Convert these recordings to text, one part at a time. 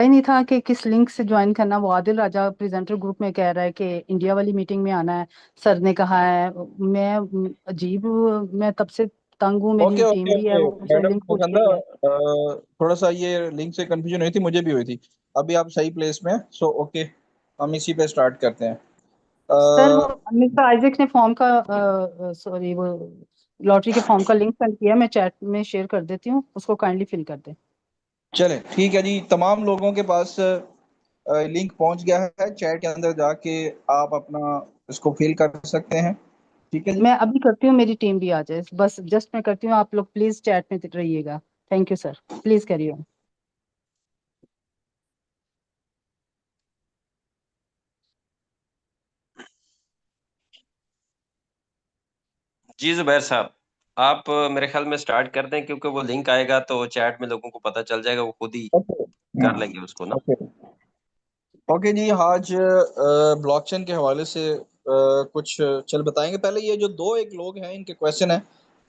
ही नहीं था कि किस लिंक से ज्वाइन करना। वो आदिल राजा प्रेजेंटर ग्रुप में कह रहा है कि इंडिया वाली मीटिंग में आना है, सर ने कहा है। अजीब, मैं तब से तंग हूँ, ओके मेरी टीम ओके भी है, ओके वो मुझसे मैडम लिंक पूछ पसंदा, रही है। थोड़ा सा ये लिंक से कंफ्यूजन हुई थी, मुझे भी हुई थी। अभी आप सही प्लेस में हैं, सो ओके, हम इसी पे स्टार्ट करते हैं। सर वो अ, मिस्टर आइजक ने फॉर्म का, सॉरी, वो लॉटरी के फॉर्म का लिंक सेंड किया, मैं चैट में शेयर कर देती हूँ, उसको काइंडली फिल कर दें। चले ठीक है जी, तमाम लोगों के पास लिंक पहुंच गया है, चैट के अंदर जाके आप अपना इसको फिल कर सकते हैं। ठीक है जी। मैं अभी करती हूँ, मेरी टीम भी आ जाए, बस जस्ट मैं करती हूँ, आप लोग प्लीज चैट में रहिएगा। थैंक यू सर, प्लीज करिए। जी जुबैर साहब, आप मेरे ख्याल में स्टार्ट कर दें, क्योंकि वो लिंक आएगा तो चैट में लोगों को पता चल जाएगा, वो खुद ही ओके। कर लेंगे उसको ना। ओके ओके जी, आज ब्लॉकचेन के हवाले से कुछ चल बताएंगे। पहले ये जो दो एक लोग हैं, इनके क्वेश्चन है,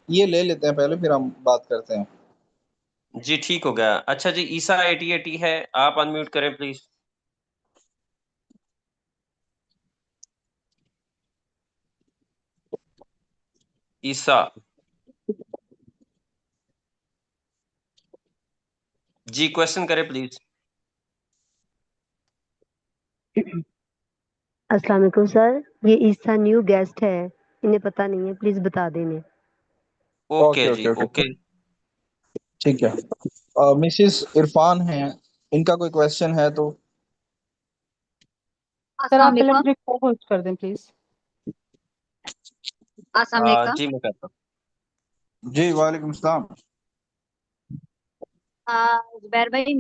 ये ले लेते हैं पहले, फिर हम बात करते हैं। जी ठीक हो गया। अच्छा जी, ईसा 8080 है, आप अनम्यूट करें प्लीज। ईसा जी, क्वेश्चन करें प्लीज। अस्सलाम वालेकुम सर। ये ईसा न्यू गेस्ट है, इन्हें पता नहीं है, प्लीज बता देने। ओके ओके जी ओके ओके, ओके। ठीक है। मिसिस इरफान हैं, इनका कोई क्वेश्चन है तो। सर अस्सलाम आप पहले वालेकुम। मुझे को होस्ट कर दें प्लीज। अस्सलाम वालेकुम। जी मैं करता जी वालेकुम सलाम। जुबैर भाई,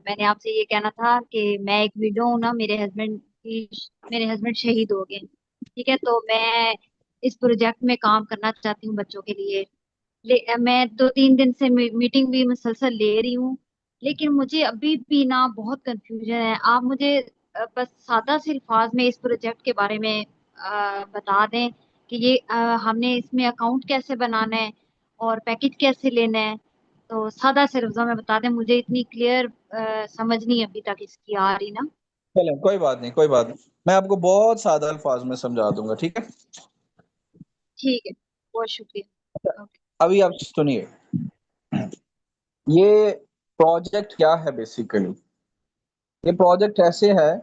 मैंने आपसे ये कहना था कि मैं एक विडो हूँ ना, मेरे हस्बैंड शहीद हो गए। ठीक है, तो मैं इस प्रोजेक्ट में काम करना चाहती हूँ बच्चों के लिए। मैं 2-3 दिन से मीटिंग भी मुसलसल ले रही हूँ, लेकिन मुझे अभी भी ना बहुत कंफ्यूजन है। आप मुझे बस सादा से अल्फाज में इस प्रोजेक्ट के बारे में बता दें कि ये हमने इसमें अकाउंट कैसे बनाना है और पैकेज कैसे लेना है। तो सादा से लफ्जों में बता दें, मुझे इतनी क्लियर समझ नहीं अभी तक इसकी आ रही ना। चलें, कोई बात नहीं, कोई बात नहीं, मैं आपको बहुत सादा अल्फाज में समझा दूंगा, ठीक है। ठीक है, बहुत शुक्रिया। ओके। अभी आप सुनिए, ये प्रोजेक्ट क्या है बेसिकली। ये प्रोजेक्ट ऐसे है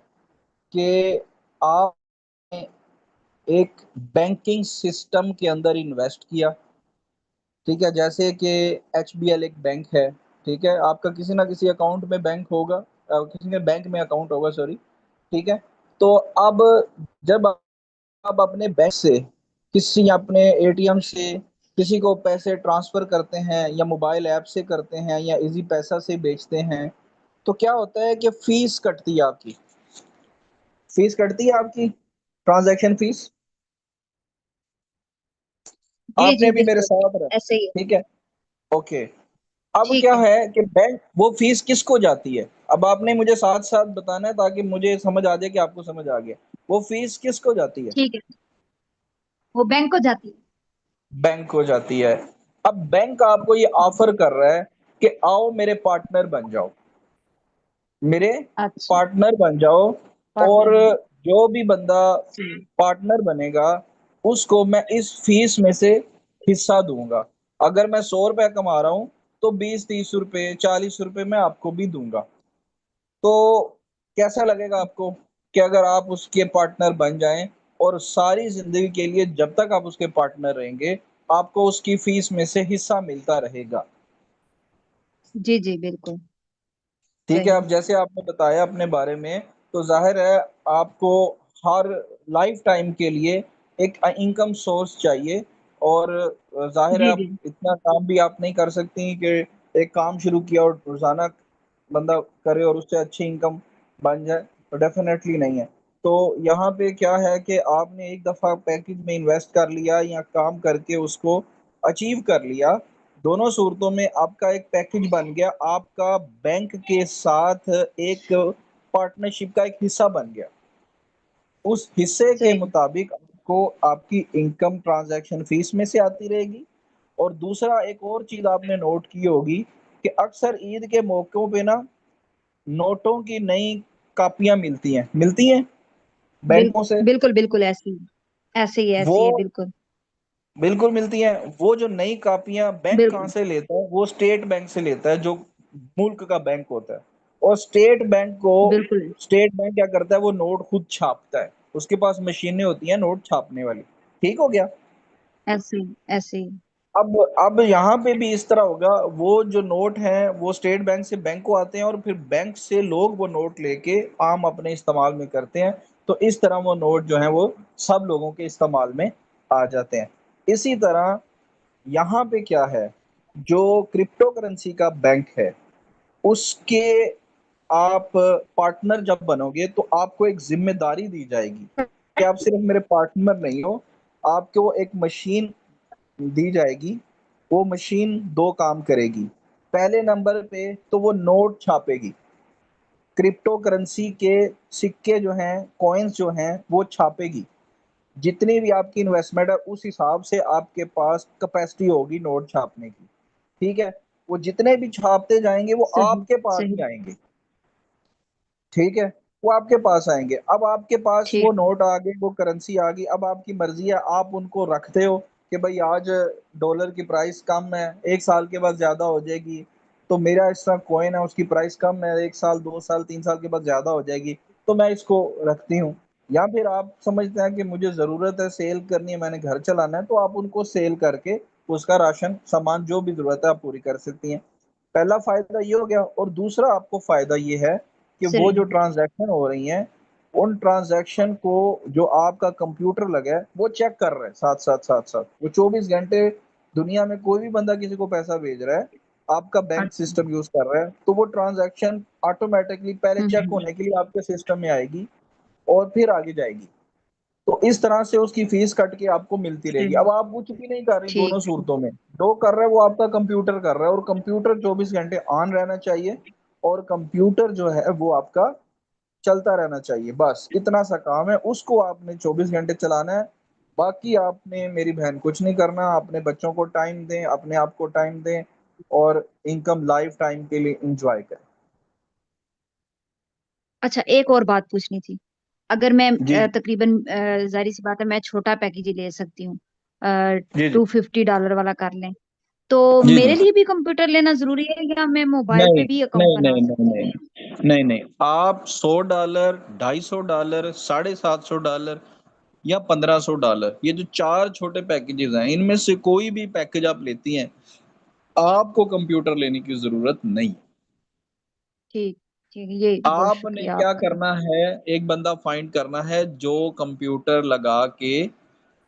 कि आप एक बैंकिंग सिस्टम के अंदर इन्वेस्ट किया। ठीक है, जैसे कि HBL एक बैंक है। ठीक है, आपका किसी ना किसी अकाउंट में बैंक होगा, किसी ने बैंक में अकाउंट होगा, सॉरी। ठीक है, तो अब जब आप अपने बैंक से, किसी अपने ATM से किसी को पैसे ट्रांसफर करते हैं, या मोबाइल ऐप से करते हैं, या इजी पैसा से बेचते हैं, तो क्या होता है कि फीस कटती है आपकी। फीस कटती है आपकी, ट्रांजैक्शन फीस। जी आपने जी, भी मेरे बिल्कुल साथ रहा, ऐसे ही है। ठीक है। ओके, अब ठीक क्या है। है कि बैंक, वो फीस किसको जाती है। अब आपने मुझे साथ साथ बताना है, ताकि मुझे समझ आ जाए कि आपको समझ आ गया। वो फीस किसको जाती है। ठीक है, वो बैंक को जाती है। बैंक को जाती है। अब बैंक आपको ये ऑफर कर रहा है कि आओ मेरे पार्टनर बन जाओ, मेरे अच्छा, पार्टनर बन जाओ। पार्टनर और में। जो भी बंदा जी। पार्टनर बनेगा, उसको मैं इस फीस में से हिस्सा दूंगा। अगर मैं 100 रुपया कमा रहा हूँ, तो 20-30 रुपए 40 रुपए मैं आपको भी दूंगा। तो कैसा लगेगा आपको कि अगर आप उसके पार्टनर बन जाएं, और सारी जिंदगी के लिए जब तक आप उसके पार्टनर रहेंगे, आपको उसकी फीस में से हिस्सा मिलता रहेगा। जी जी, बिल्कुल ठीक है, सही। अब जैसे आपने बताया अपने बारे में, तो जाहिर है आपको हर लाइफ टाइम के लिए एक इनकम सोर्स चाहिए। और जाहिर है जी आप जी। इतना काम भी आप नहीं कर सकती कि एक काम शुरू किया और रोजाना बंदा करे और उससे अच्छी इनकम बन जाए, तो डेफिनेटली नहीं है। तो यहाँ पे क्या है कि आपने एक दफ़ा पैकेज में इन्वेस्ट कर लिया, या काम करके उसको अचीव कर लिया, दोनों सूरतों में आपका एक पैकेज बन गया, आपका बैंक के साथ एक पार्टनरशिप का एक हिस्सा बन गया। उस हिस्से के सही। मुताबिक आपको आपकी इनकम ट्रांजैक्शन फीस में से आती रहेगी। और दूसरा, एक और चीज आपने नोट की होगी कि अक्सर ईद के मौकों पे ना, नोटों की नई कापियां मिलती हैं बैंकों से। बिल्कुल बिल्कुल ऐसे ही वो ऐसे ही है बिल्कुल। बिल्कुल मिलती हैं। वो जो नई कापियां बैंक कहाँ बिल्कुल से लेता है? वो स्टेट बैंक से लेता है, जो मुल्क का बैंक होता है। और बिल्कुल स्टेट बैंक क्या करता है? वो नोट खुद छापता है। उसके पास मशीनें होती हैं नोट छापने वाली। ठीक हो गया। ऐसे ही। अब यहाँ पे भी इस तरह होगा। वो जो नोट हैं वो स्टेट बैंक से बैंक को आते हैं, और फिर बैंक से लोग वो नोट लेके आम अपने इस्तेमाल में करते हैं। तो इस तरह वो नोट जो है वो सब लोगों के इस्तेमाल में आ जाते हैं। इसी तरह यहाँ पे क्या है, जो क्रिप्टो करेंसी का बैंक है उसके आप पार्टनर जब बनोगे तो आपको एक जिम्मेदारी दी जाएगी कि आप सिर्फ मेरे पार्टनर नहीं हो, आपको एक मशीन दी जाएगी। वो मशीन दो काम करेगी। पहले नंबर पे तो वो नोट छापेगी, क्रिप्टो करेंसी के सिक्के जो हैं, कॉइन्स जो हैं वो छापेगी। जितनी भी आपकी इन्वेस्टमेंट है उस हिसाब से आपके पास कैपेसिटी होगी नोट छापने की। ठीक है। वो जितने भी छापते जाएंगे वो सही आपके पास सही। ही आएंगे। ठीक है। वो आपके पास आएंगे। अब आपके पास वो ठीक है। नोट आ गए, वो करेंसी आ गई। अब आपकी मर्जी है, आप उनको रखते हो कि भाई आज डॉलर की प्राइस कम है, एक साल के बाद ज्यादा हो जाएगी, तो मेरा इस तरह कॉइन है उसकी प्राइस कम है, एक साल 2 साल 3 साल के बाद ज्यादा हो जाएगी, तो मैं इसको रखती हूँ। या फिर आप समझते हैं कि मुझे जरूरत है, सेल करनी है, मैंने घर चलाना है, तो आप उनको सेल करके उसका राशन सामान जो भी जरूरत है आप पूरी कर सकती हैं। पहला फायदा ये हो गया। और दूसरा आपको फायदा ये है कि वो सही। जो ट्रांजैक्शन हो रही हैं उन ट्रांजैक्शन को जो आपका कंप्यूटर लगा है वो चेक कर रहा है साथ साथ वो 24 घंटे। दुनिया में कोई भी बंदा किसी को पैसा भेज रहा है, आपका बैंक अच्छा। सिस्टम यूज कर रहा है, तो वो ट्रांजैक्शन ऑटोमेटिकली पहले चेक हम्म। होने के लिए आपके सिस्टम में आएगी और फिर आगे जाएगी। तो इस तरह से उसकी फीस कट के आपको मिलती रहेगी। सही। अब आप कुछ भी नहीं कर रही दोनों ठीक ठीक। सूरतों में। जो कर रहा है वो आपका कंप्यूटर कर रहा है, और कंप्यूटर 24 घंटे ऑन रहना चाहिए, और कंप्यूटर जो है वो आपका चलता रहना चाहिए। बस इतना सा काम है, उसको आपने 24 घंटे चलाना है। बाकी आपने मेरी बहन कुछ नहीं करना। अपने बच्चों को टाइम दें, अपने आप को टाइम दें, और इनकम लाइफ टाइम के लिए इंजॉय करें। अच्छा, एक और बात पूछनी थी। अगर मैं जी तकरीबन जाहिर सी बात है मैं छोटा पैकेज ही ले सकती हूँ, जी जी $250 वाला कर लें, तो जी जी। मेरे लिए भी कंप्यूटर लेना जरूरी है या मैं मोबाइल नहीं पे भी अकाउंट नहीं बना नहीं नहीं सकती हूँ? नहीं नहीं नहीं। आप $100, $250, $750 या $1500, ये जो चार छोटे पैकेजेस हैं इनमें से कोई भी पैकेज आप लेती हैं, आपको कंप्यूटर लेने की जरूरत नहीं। ठीक ठीक, ये बहुत आपने शुक्रिया क्या आपका। करना है, एक बंदा फाइंड करना है जो कंप्यूटर लगा के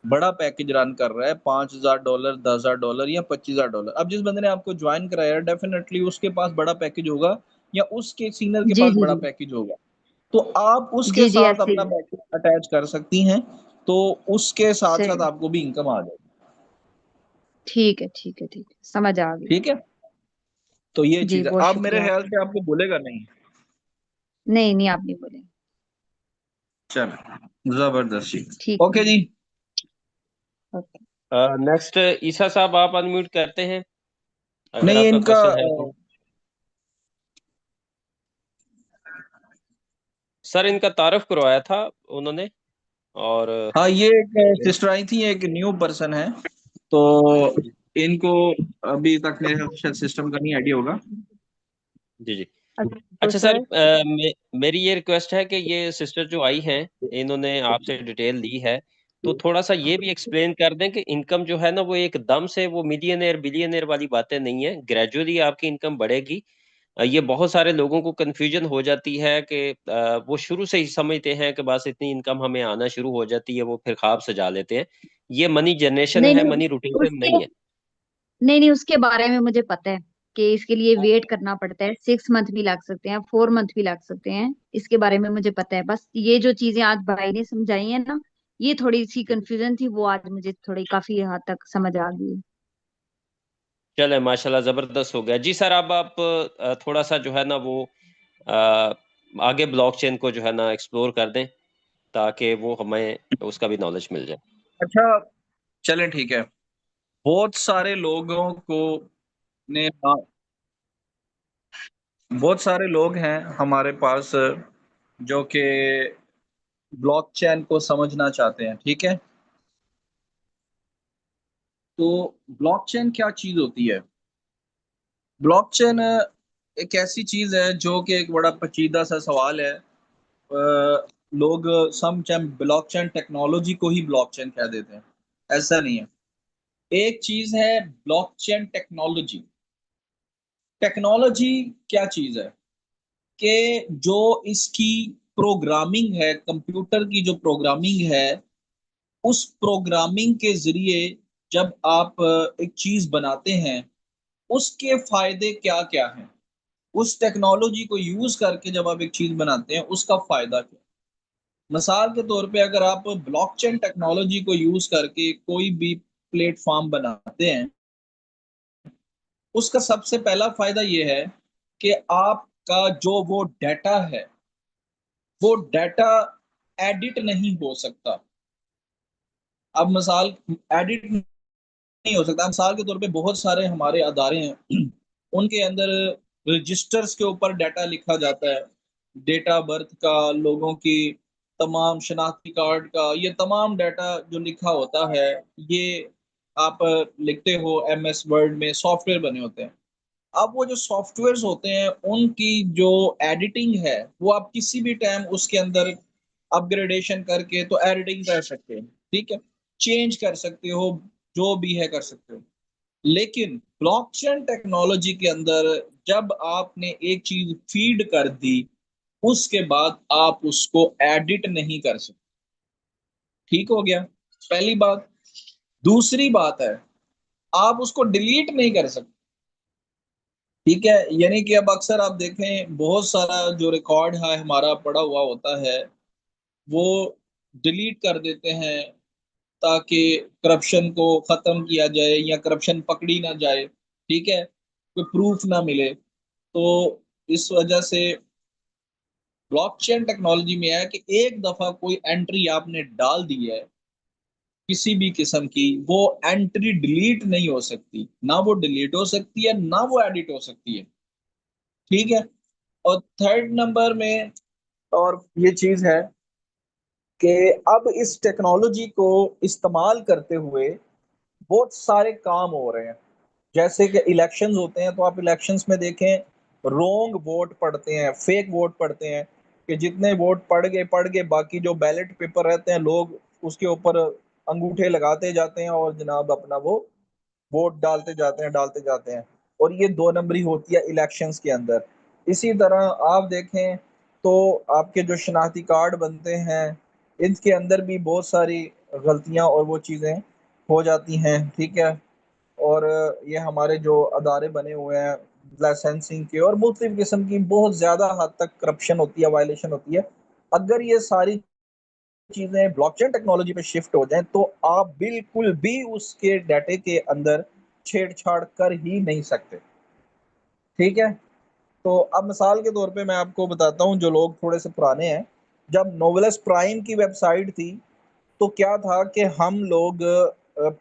बड़ा पैकेज रन कर रहा है, $5000, $10000 या $25000। अब जिस बंदे ने आपको ज्वाइन कराया डेफिनेटली उसके पास बड़ा पैकेज होगा, या उसके सीनियर के जी पास जी बड़ा जी। पैकेज होगा। तो आप उसके जी जी साथ ऐसे अपना ही। पैकेज अटैच कर सकती हैं, तो उसके साथ साथ सही। आपको भी इनकम आ जाएगी। ठीक है ठीक है ठीक है, समझ आ गई। ठीक है। तो ये जी चीज है। बहुत अब मेरे शुक्रिया ख्याल आपका। से आपको बोलेगा नहीं। नहीं नहीं, आप नहीं बोले। चलो जबरदस्त जी। ठीक है। ओके जी। ओके। नेक्स्ट ईसा साहब, आप अनम्यूट करते हैं अगर नहीं आपका इनका क्वेश्चन है तो। सर, इनका तारुफ करवाया था उन्होंने, और हाँ ये एक सिस्टर आई थी, एक न्यू पर्सन है, तो इनको अभी तक मेरे शायद सिस्टम का नहीं आइडिया होगा। जी जी। अच्छा तो अच्छा सर, सर। मेरी ये रिक्वेस्ट है कि ये सिस्टर जो आई हैं, इन्होंने आपसे डिटेल ली है, तो थोड़ा सा ये भी एक्सप्लेन कर दें कि इनकम जो है ना वो एकदम से वो मिलियनेयर बिलियनेयर वाली बातें नहीं है, ग्रेजुअली आपकी इनकम बढ़ेगी। ये बहुत सारे लोगों को कन्फ्यूजन हो जाती है कि वो शुरू से ही समझते हैं कि बस इतनी इनकम हमें आना शुरू हो जाती है, वो फिर ख्वाब सजा लेते हैं। ये मनी जनरेशन नहीं है, नहीं मनी रूटीन उसके नहीं है। नहीं नहीं, उसके बारे में मुझे पता है कि इसके लिए वेट करना पड़ता है, 6 मंथ भी लग सकते हैं, 4 मंथ भी लग सकते हैं। इसके बारे में मुझे पता है। बस ये जो चीजें आज भाई ने समझाई है ना, ये थोड़ी सी कंफ्यूजन थी, वो आज मुझे थोड़ी काफी हद तक समझ आ गई है। चले माशाल्लाह, जबरदस्त हो गया जी सर। अब आप थोड़ा सा जो है ना वो अ, आगे ब्लॉकचेन को जो है ना एक्सप्लोर कर दें, ताकि वो हमें उसका भी नॉलेज मिल जाए। अच्छा चलें ठीक है। बहुत सारे लोगों को ने, हाँ बहुत सारे लोग हैं हमारे पास जो कि ब्लॉकचेन को समझना चाहते हैं, ठीक है। तो ब्लॉकचेन क्या चीज होती है? ब्लॉकचेन एक ऐसी चीज है जो कि एक बड़ा पेचीदा सा सवाल है। लोग समटाइम ब्लॉकचेन टेक्नोलॉजी को ही ब्लॉकचेन कह देते हैं, ऐसा नहीं है। एक चीज है ब्लॉकचेन टेक्नोलॉजी। टेक्नोलॉजी क्या चीज है कि जो इसकी प्रोग्रामिंग है, कंप्यूटर की जो प्रोग्रामिंग है, उस प्रोग्रामिंग के जरिए जब आप एक चीज बनाते हैं, उसके फायदे क्या क्या हैं। उस टेक्नोलॉजी को यूज करके जब आप एक चीज बनाते हैं, उसका फायदा क्या है। मिसाल के तौर पे अगर आप ब्लॉकचेन टेक्नोलॉजी को यूज करके कोई भी प्लेटफॉर्म बनाते हैं, उसका सबसे पहला फायदा ये है कि आपका जो वो डाटा है, वो डाटा एडिट नहीं हो सकता। अब मिसाल एडिट नहीं हो सकता, मिसाल के तौर पे बहुत सारे हमारे अदारे हैं, उनके अंदर रजिस्टर्स के ऊपर डाटा लिखा जाता है, डेट ऑफ बर्थ का, लोगों की तमाम शनाख्ती कार्ड का, ये तमाम डाटा जो लिखा होता है, ये आप लिखते हो MS वर्ड में, सॉफ्टवेयर बने होते हैं। अब वो जो सॉफ्टवेयर्स होते हैं, उनकी जो एडिटिंग है, वो आप किसी भी टाइम उसके अंदर अपग्रेडेशन करके तो एडिटिंग कर सकते हैं, ठीक है, चेंज कर सकते हो, जो भी है कर सकते हो। लेकिन ब्लॉकचेन टेक्नोलॉजी के अंदर जब आपने एक चीज फीड कर दी, उसके बाद आप उसको एडिट नहीं कर सकते। ठीक हो गया, पहली बात। दूसरी बात है, आप उसको डिलीट नहीं कर सकते। ठीक है, यानी कि अब अक्सर आप देखें बहुत सारा जो रिकॉर्ड है हमारा पड़ा हुआ होता है, वो डिलीट कर देते हैं ताकि करप्शन को खत्म किया जाए या करप्शन पकड़ी ना जाए, ठीक है, कोई प्रूफ ना मिले। तो इस वजह से ब्लॉकचेन टेक्नोलॉजी में है कि एक दफा कोई एंट्री आपने डाल दी है किसी भी किस्म की, वो एंट्री डिलीट नहीं हो सकती, ना वो डिलीट हो सकती है ना वो एडिट हो सकती है, ठीक है। और थर्ड नंबर में और ये चीज है कि अब इस टेक्नोलॉजी को इस्तेमाल करते हुए बहुत सारे काम हो रहे हैं। जैसे कि इलेक्शंस होते हैं, तो आप इलेक्शंस में देखें, रोंग वोट पड़ते हैं, फेक वोट पड़ते हैं, कि जितने वोट पड़ गए, बाकी जो बैलेट पेपर रहते हैं, लोग उसके ऊपर अंगूठे लगाते जाते हैं और जनाब अपना वो वोट डालते जाते हैं। और ये दो नंबरी होती है इलेक्शंस के अंदर। इसी तरह आप देखें तो आपके जो शनाख्ती कार्ड बनते हैं, इनके अंदर भी बहुत सारी गलतियां और वो चीज़ें हो जाती हैं, ठीक है। और ये हमारे जो अदारे बने हुए हैं लाइसेंसिंग के, और मुख्तलिफ किस्म की बहुत ज़्यादा हद तक करप्शन होती है, वायलेशन होती है। अगर ये सारी चीजें ब्लॉकचेन टेक्नोलॉजी पे शिफ्ट हो जाएं, तो आप बिल्कुल भी उसके डाटे के अंदर छेड़छाड़ कर ही नहीं सकते, ठीक है। तो अब मिसाल के तौर पे मैं आपको बताता हूँ, जो लोग थोड़े से पुराने हैं, जब नोवेलस प्राइम की वेबसाइट थी, तो क्या था कि हम लोग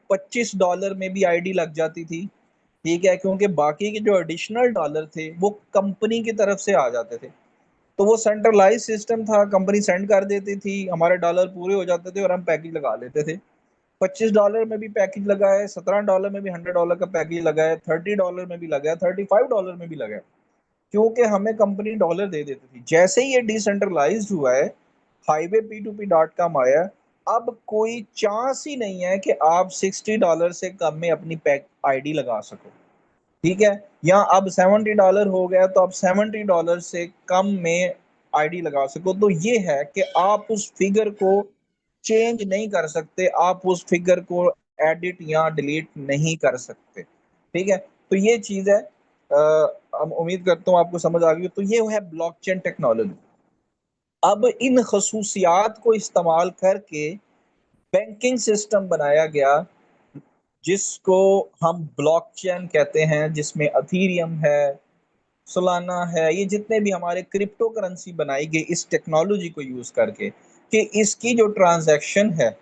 $25 में भी आईडी लग जाती थी, ठीक है, क्योंकि बाकी के जो एडिशनल डॉलर थे वो कंपनी की तरफ से आ जाते थे। तो वो सेंट्रलाइज सिस्टम था, कंपनी सेंड कर देती थी, हमारे डॉलर पूरे हो जाते थे और हम पैकेज लगा लेते थे। $25 में भी पैकेज लगा है, $17 में भी $100 का पैकेज लगा है, $30 में भी लगा है, $35 में भी लगा है, क्योंकि हमें कंपनी डॉलर दे देती थी। जैसे ही ये डिसेंट्रलाइज हुआ है, HighwayP2P.com आया, अब कोई चांस ही नहीं है कि आप $60 से कम में अपनी पैक आईडी लगा सको, ठीक है। या अब $70 हो गया, तो आप $70 से कम में आईडी लगा सको। तो ये है कि आप उस फिगर को चेंज नहीं कर सकते, आप उस फिगर को एडिट या डिलीट नहीं कर सकते, ठीक है। तो ये चीज है, हम उम्मीद करता हूँ आपको समझ आ गई। तो ये है ब्लॉकचेन टेक्नोलॉजी। अब इन खसूसियात को इस्तेमाल करके बैंकिंग सिस्टम बनाया गया, जिसको हम ब्लॉकचेन कहते हैं, जिसमें अथीरियम है, सोलाना है, ये जितने भी हमारे क्रिप्टो करेंसी बनाई गई इस टेक्नोलॉजी को यूज करके, कि इसकी जो ट्रांजैक्शन है,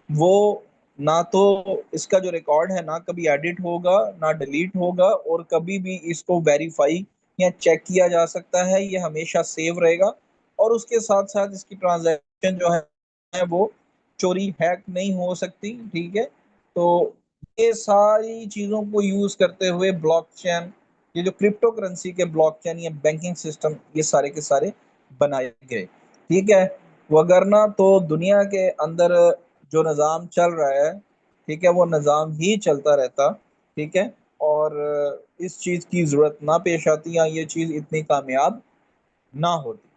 वो ना तो इसका जो रिकॉर्ड है ना कभी एडिट होगा ना डिलीट होगा, और कभी भी इसको वेरीफाई या चेक किया जा सकता है, ये हमेशा सेव रहेगा। और उसके साथ साथ इसकी ट्रांजैक्शन जो है वो चोरी हैक नहीं हो सकती, ठीक है। तो ये सारी चीज़ों को यूज़ करते हुए ब्लॉकचेन, ये जो क्रिप्टो करेंसी के ब्लॉकचेन या बैंकिंग सिस्टम, ये सारे के सारे बनाए गए, ठीक है। वगरना तो दुनिया के अंदर जो निज़ाम चल रहा है, ठीक है, वो निज़ाम ही चलता रहता, ठीक है। और इस चीज़ की ज़रूरत ना पेश आती या ये चीज़ इतनी कामयाब ना होती।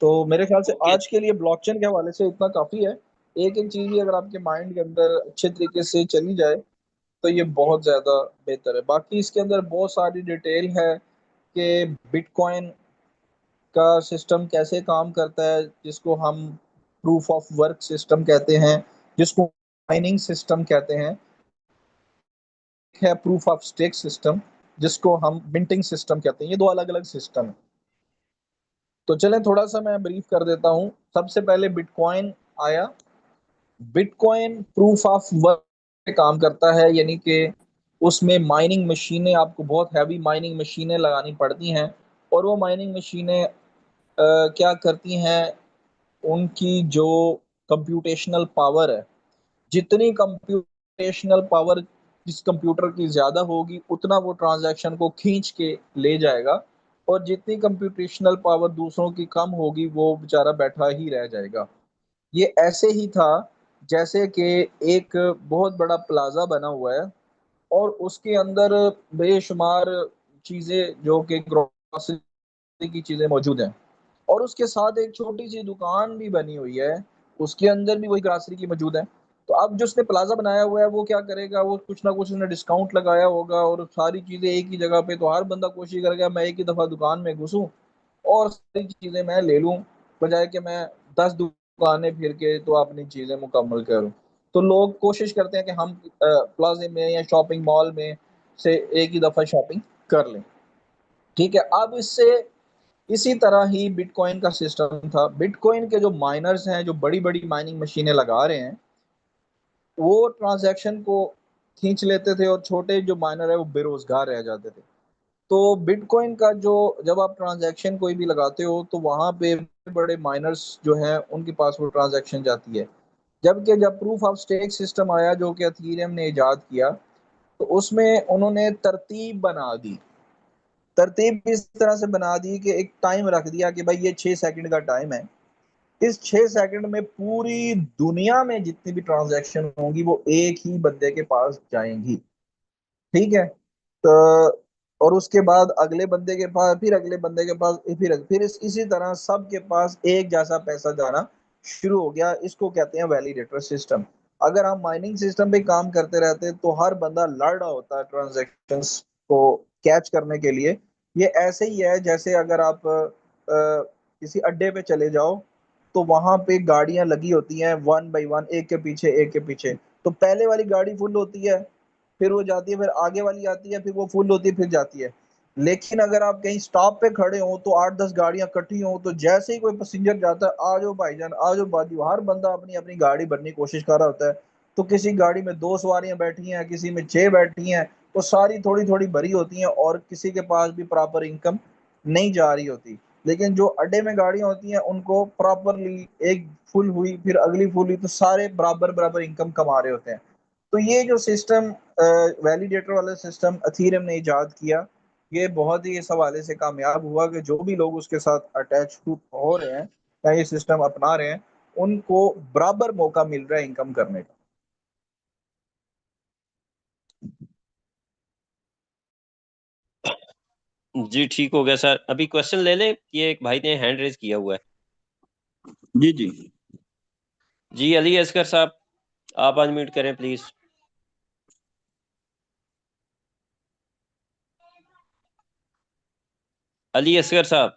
तो मेरे ख्याल से ओके। आज के लिए ब्लॉकचेन के हवाले से इतना काफ़ी है। एक एक चीज़ भी अगर आपके माइंड के अंदर अच्छे तरीके से चली जाए तो ये बहुत ज़्यादा बेहतर है। बाकी इसके अंदर बहुत सारी डिटेल है कि बिटकॉइन का सिस्टम कैसे काम करता है, जिसको हम प्रूफ ऑफ वर्क सिस्टम कहते हैं, जिसको माइनिंग सिस्टम कहते हैं। एक है प्रूफ ऑफ स्टेक सिस्टम, जिसको हम मिंटिंग सिस्टम कहते हैं। ये दो अलग अलग सिस्टम है। तो चलें थोड़ा सा मैं ब्रीफ कर देता हूँ। सबसे पहले बिटकॉइन आया। बिटकॉइन प्रूफ ऑफ वर्क पे काम करता है, यानी कि उसमें माइनिंग मशीनें, आपको बहुत हैवी माइनिंग मशीनें लगानी पड़ती हैं। और वो माइनिंग मशीनें क्या करती हैं, उनकी जो कंप्यूटेशनल पावर है, जितनी कंप्यूटेशनल पावर जिस कंप्यूटर की ज़्यादा होगी उतना वो ट्रांजैक्शन को खींच के ले जाएगा, और जितनी कंप्यूटेशनल पावर दूसरों की कम होगी वो बेचारा बैठा ही रह जाएगा। ये ऐसे ही था जैसे कि एक बहुत बड़ा प्लाजा बना हुआ है और उसके अंदर बेशुमार चीज़ें जो कि ग्रोसरी की चीज़ें मौजूद हैं, और उसके साथ एक छोटी सी दुकान भी बनी हुई है, उसके अंदर भी वही ग्रासरी की मौजूद है। तो अब जो उसने प्लाजा बनाया हुआ है वो क्या करेगा, वो कुछ ना कुछ उसने डिस्काउंट लगाया होगा और सारी चीज़ें एक ही जगह पे, तो हर बंदा कोशिश करेगा मैं एक ही दफ़ा दुकान में घुसूं और सारी चीज़ें मैं ले लूं, बजाय कि मैं 10 दुकानें फिर के तो अपनी चीज़ें मुकम्मल करूं। तो लोग कोशिश करते हैं कि हम प्लाजे में या शॉपिंग मॉल में से एक ही दफ़ा शॉपिंग कर लें, ठीक है। अब इससे इसी तरह ही बिटकॉइन का सिस्टम था। बिटकॉइन के जो माइनर्स हैं, जो बड़ी बड़ी माइनिंग मशीनें लगा रहे हैं, वो ट्रांजैक्शन को खींच लेते थे और छोटे जो माइनर है वो बेरोजगार रह जाते थे। तो बिटकॉइन का जो, जब आप ट्रांजैक्शन कोई भी लगाते हो तो वहां पे बड़े माइनर्स जो हैं उनके पास वो ट्रांजैक्शन जाती है। जबकि जब प्रूफ ऑफ स्टेक सिस्टम आया जो कि अथीरियम ने इजाद किया, तो उसमें उन्होंने तरतीब बना दी। तरतीब इस तरह से बना दी कि एक टाइम रख दिया कि भाई ये 6 सेकंड का टाइम है, इस 6 सेकंड में पूरी दुनिया में जितनी भी ट्रांजैक्शन होंगी वो एक ही बंदे के पास जाएंगी, ठीक है। तो और उसके बाद अगले बंदे के पास, फिर अगले बंदे के पास, फिर इसी तरह सबके पास एक जैसा पैसा जाना शुरू हो गया। इसको कहते हैं वैलिडेटर सिस्टम। अगर हम माइनिंग सिस्टम पे काम करते रहते तो हर बंदा लड़ रहा होता है ट्रांजेक्शन्स को कैच करने के लिए। ये ऐसे ही है जैसे अगर आप किसी अड्डे पे चले जाओ तो वहां पे गाड़ियां लगी होती हैं वन बाई वन, एक के पीछे एक के पीछे। तो पहले वाली गाड़ी फुल होती है, फिर वो जाती है, फिर आगे वाली आती है, फिर वो फुल होती है, फिर जाती है। लेकिन अगर आप कहीं स्टॉप पे खड़े हो तो 8-10 गाड़ियां इकट्ठी हो, तो जैसे ही कोई पैसेंजर जाता है, आ जाओ भाईजान, आ जाओ बाजू, हर बंदा अपनी अपनी गाड़ी भरने की कोशिश कर रहा होता है। तो किसी गाड़ी में 2 सवारियां बैठी हैं, किसी में 6 बैठी हैं, तो सारी थोड़ी थोड़ी भरी होती हैं और किसी के पास भी प्रॉपर इनकम नहीं जा रही होती। लेकिन जो अड्डे में गाड़ियां होती हैं उनको प्रॉपरली एक फुल हुई फिर अगली फुल हुई, तो सारे बराबर बराबर इनकम कमा रहे होते हैं। तो ये जो सिस्टम, वैलिडेटर वाला सिस्टम अथीरियम ने इजाद किया, ये बहुत ही इस हवाले से कामयाब हुआ कि जो भी लोग उसके साथ अटैच हो रहे हैं या ये सिस्टम अपना रहे हैं, उनको बराबर मौका मिल रहा है इनकम करने का। जी ठीक हो गया सर। अभी क्वेश्चन ले ले, ये एक भाई ने हैंड रेज किया हुआ है। जी जी। जी अली असगर साहब, आप अनम्यूट करें प्लीज। अली असगर साहब।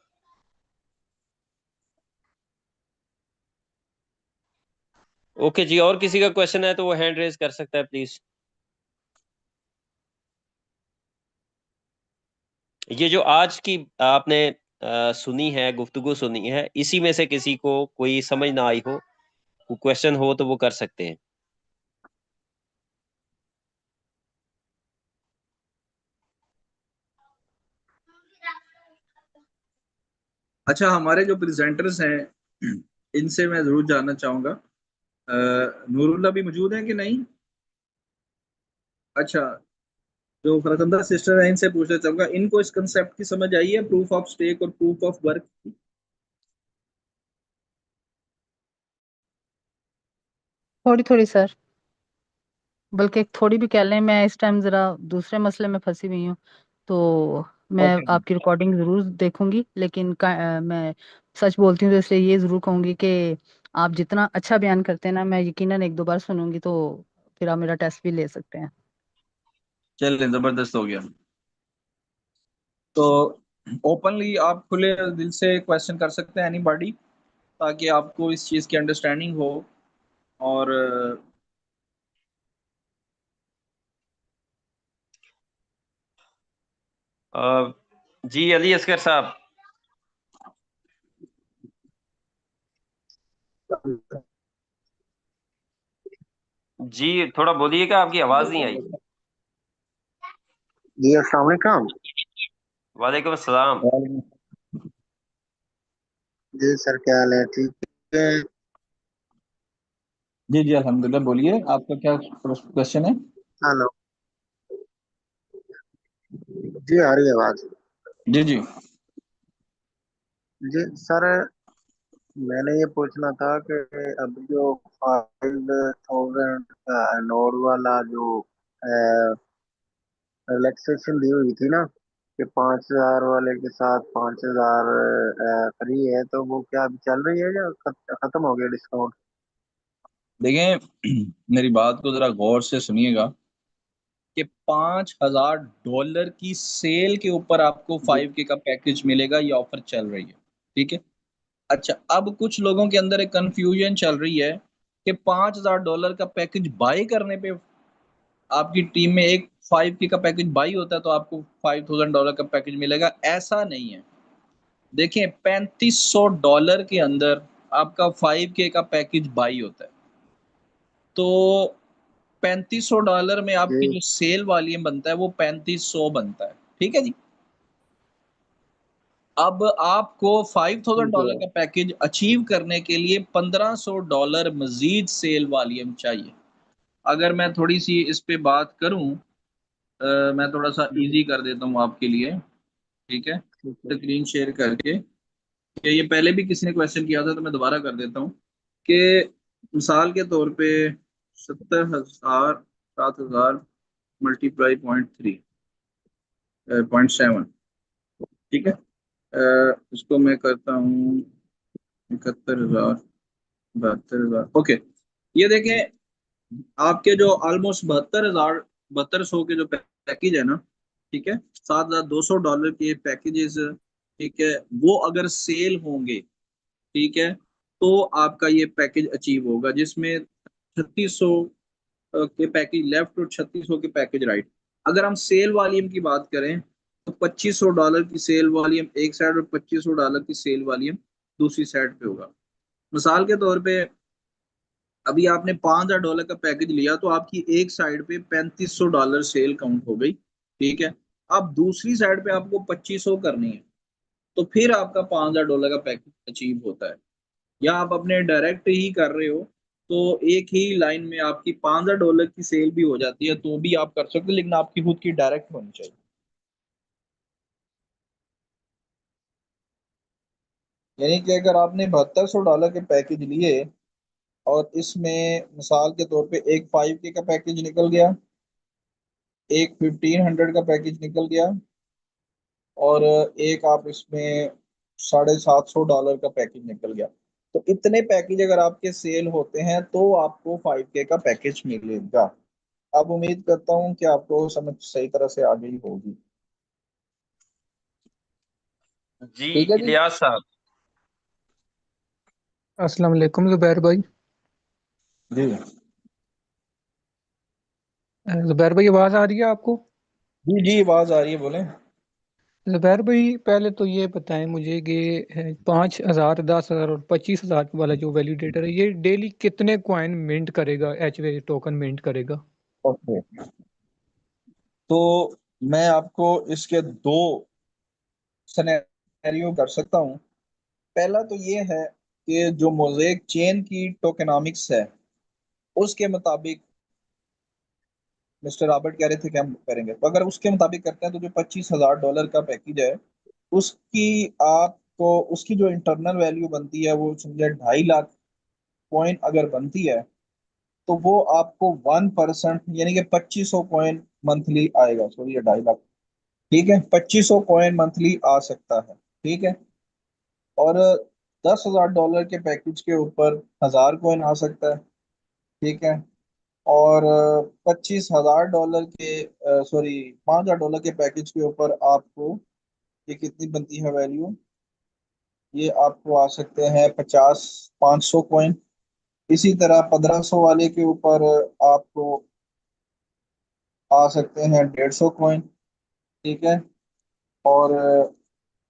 ओके जी, और किसी का क्वेश्चन है तो वो हैंड रेज कर सकता है प्लीज। ये जो आज की आपने सुनी है, गुफ्तगू सुनी है, इसी में से किसी को कोई समझ ना आई हो, कोई क्वेश्चन हो तो वो कर सकते हैं। अच्छा, हमारे जो प्रेजेंटर्स हैं इनसे मैं जरूर जानना चाहूंगा, नूरुल्लाह भी मौजूद है कि नहीं? अच्छा, जो फरकंदा सिस्टर है इनसे पूछना चाहूंगा, इनको इस कंसेप्ट की समझ आई है, प्रूफ ऑफ स्टेक और प्रूफ ऑफ वर्क? थोड़ी थोड़ी सर, बल्कि थोड़ी भी कह लें, मैं इस टाइम जरा दूसरे मसले में फंसी हुई हूँ, तो मैं ओके जी। आपकी रिकॉर्डिंग जरूर देखूंगी, लेकिन मैं सच बोलती हूँ तो इसलिए ये जरूर कहूंगी कि आप जितना अच्छा बयान करते हैं ना, मैं यकीनन एक दो बार सुनूंगी, तो फिर आप मेरा टेस्ट भी ले सकते हैं। चलिए, जबरदस्त हो गया। तो ओपनली आप खुले दिल से क्वेश्चन कर सकते हैं एनीबॉडी, ताकि आपको इस चीज़ की अंडरस्टैंडिंग हो। और जी अली असगर साहब। जी थोड़ा बोलिएगा, आपकी आवाज नहीं आई। जी अस्सलाम वालेकुम। वालेकुम अस्सलाम। जी सर, क्या हाल है? ठीक है। जी जी अल्हम्दुलिल्लाह, बोलिए आपका क्या क्वेश्चन है? हेलो। जी आ रही है आवाज? जी जी। जी सर, मैंने ये पूछना था कि अब जो 5,000 का नोट वाला जो रिलैक्सेशन दी हुई थी ना, कि 5,000 वाले के साथ 5,000 फ्री है, तो वो क्या अभी चल रही है या खत्म हो गया डिस्काउंट? देखें, मेरी बात को जरा गौर से सुनिएगा कि $5,000 की सेल के ऊपर आपको जी 5K का पैकेज मिलेगा, ये ऑफर चल रही है। ठीक है। अच्छा, अब कुछ लोगों के अंदर एक कंफ्यूजन चल रही है कि $5,000 का पैकेज बाय करने पे आपकी टीम में एक 5K का पैकेज बाई होता है तो आपको $5,000 का पैकेज मिलेगा। ऐसा नहीं है। देखिए, $3,500 के अंदर आपका 5K का पैकेज बाई होता है। तो $3,500 में आपकी जी जो सेल वॉल्यूम बनता है वो 3,500 बनता है। ठीक है जी। अब आपको $5,000 जी का पैकेज अचीव करने के लिए $1,500 मजीद सेल वॉल्यूम चाहिए। अगर मैं थोड़ी सी इस पे बात करूं, मैं थोड़ा सा जी, इजी कर देता हूं आपके लिए। ठीक है। ठीक है। स्क्रीन शेयर करके, कि ये पहले भी किसी ने क्वेश्चन किया था तो मैं दोबारा कर देता हूँ कि मिसाल के तौर पे 70,000, 7,000 मल्टीप्लाई 0.3, 0.7। ठीक है। इसको मैं करता हूँ 71,000, 72,000। ओके। ये देखें, आपके जो ऑलमोस्ट 72,000, 7200 के जो पैकेज है ना, ठीक है, $7,200 के पैकेजेस, ठीक है, वो अगर सेल होंगे, ठीक है, तो आपका ये पैकेज अचीव होगा, जिसमें 3600 के पैकेज लेफ्ट और 3600 के पैकेज राइट। अगर हम सेल वॉल्यूम की बात करें तो $2,500 की सेल वॉल्यूम एक साइड और $2,500 की सेल वॉल्यूम दूसरी साइड पे होगा। मिसाल के तौर पे, अभी आपने $5,000 का पैकेज लिया तो आपकी एक साइड पे $3,500 सेल काउंट हो गई। ठीक है। अब दूसरी साइड पे आपको 2,500 करनी है, तो फिर आपका $5,000 का पैकेज अचीव होता है। या आप अपने डायरेक्ट ही कर रहे हो तो एक ही लाइन में आपकी $5,000 की सेल भी हो जाती है, तो भी आप कर सकते हो, लेकिन आपकी खुद की डायरेक्ट होनी चाहिए। यानी कि अगर आपने $7,200 के पैकेज लिए और इसमें मिसाल के तौर पे एक 5K का पैकेज निकल गया, एक 1,500 का पैकेज निकल गया, और एक आप इसमें $750 का पैकेज निकल गया, तो इतने पैकेज अगर आपके सेल होते हैं तो आपको 5K का पैकेज मिलेगा। अब उम्मीद करता हूँ कि आपको समझ सही तरह से आ गई होगी। जी ठीक है जी। इलियास साहब। अस्सलाम वालेकुम ज़ुबैर भाई। जी ज़ुबैर भाई, आवाज़ आ रही है आपको? जी जी, आवाज आ रही है, बोले। ज़ुबैर भाई, पहले तो ये बताएं मुझे कि 5,000, 10,000 और 25,000 वाला जो वैलिडेटर है, ये डेली कितने कॉइन मिंट करेगा, एचवे टोकन मिंट करेगा? ओके, तो मैं आपको इसके दो सिनेरियो कर सकता हूँ। पहला तो ये है कि जो मोज़ेक चेन की टोकेनॉमिक्स है उसके मुताबिक मिस्टर रॉबर्ट कह रहे थे कि हम करेंगे, तो अगर उसके मुताबिक करते हैं तो जो $25,000 का पैकेज है उसकी आपको उसकी जो इंटरनल वैल्यू बनती है वो समझे 2.5 लाख कॉइन अगर बनती है, तो वो आपको 1% यानी कि 2500 कॉइन मंथली आएगा। सॉरी, ये 2.5 लाख, ठीक है, 2500 कॉइन मंथली आ सकता है, ठीक है। और $10,000 के पैकेज के ऊपर 1000 कॉइन आ सकता है, ठीक है। और $25,000 के सॉरी $5,000 के पैकेज के ऊपर आपको ये कितनी बनती है वैल्यू, ये आपको आ सकते हैं 500 कॉइन। इसी तरह 1500 वाले के ऊपर आपको आ सकते हैं 150 कॉइन, ठीक है। और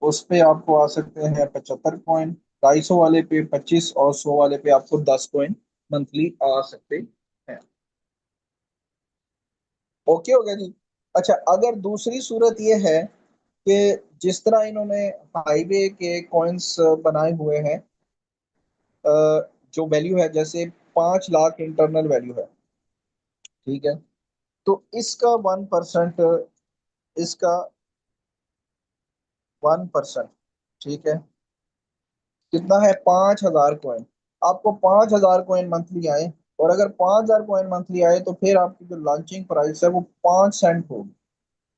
उस पे आपको आ सकते हैं 75 कॉइन। 250 वाले पे 25 और 100 वाले पे आपको 10 कॉइन मंथली आ सकते हैं। ओके हो गया जी। अच्छा, अगर दूसरी सूरत ये है कि जिस तरह इन्होंने हाईवे के कॉइन्स बनाए हुए हैं, जो वैल्यू है जैसे 5 लाख इंटरनल वैल्यू है, ठीक है, तो इसका 1%, इसका 1%, ठीक है, कितना है 5,000 कॉइन। आपको 5,000 कॉइन मंथली आए, और अगर 5,000 कॉइन मंथली आए तो फिर आपकी जो लॉन्चिंग प्राइस है वो 5 सेंट होगी।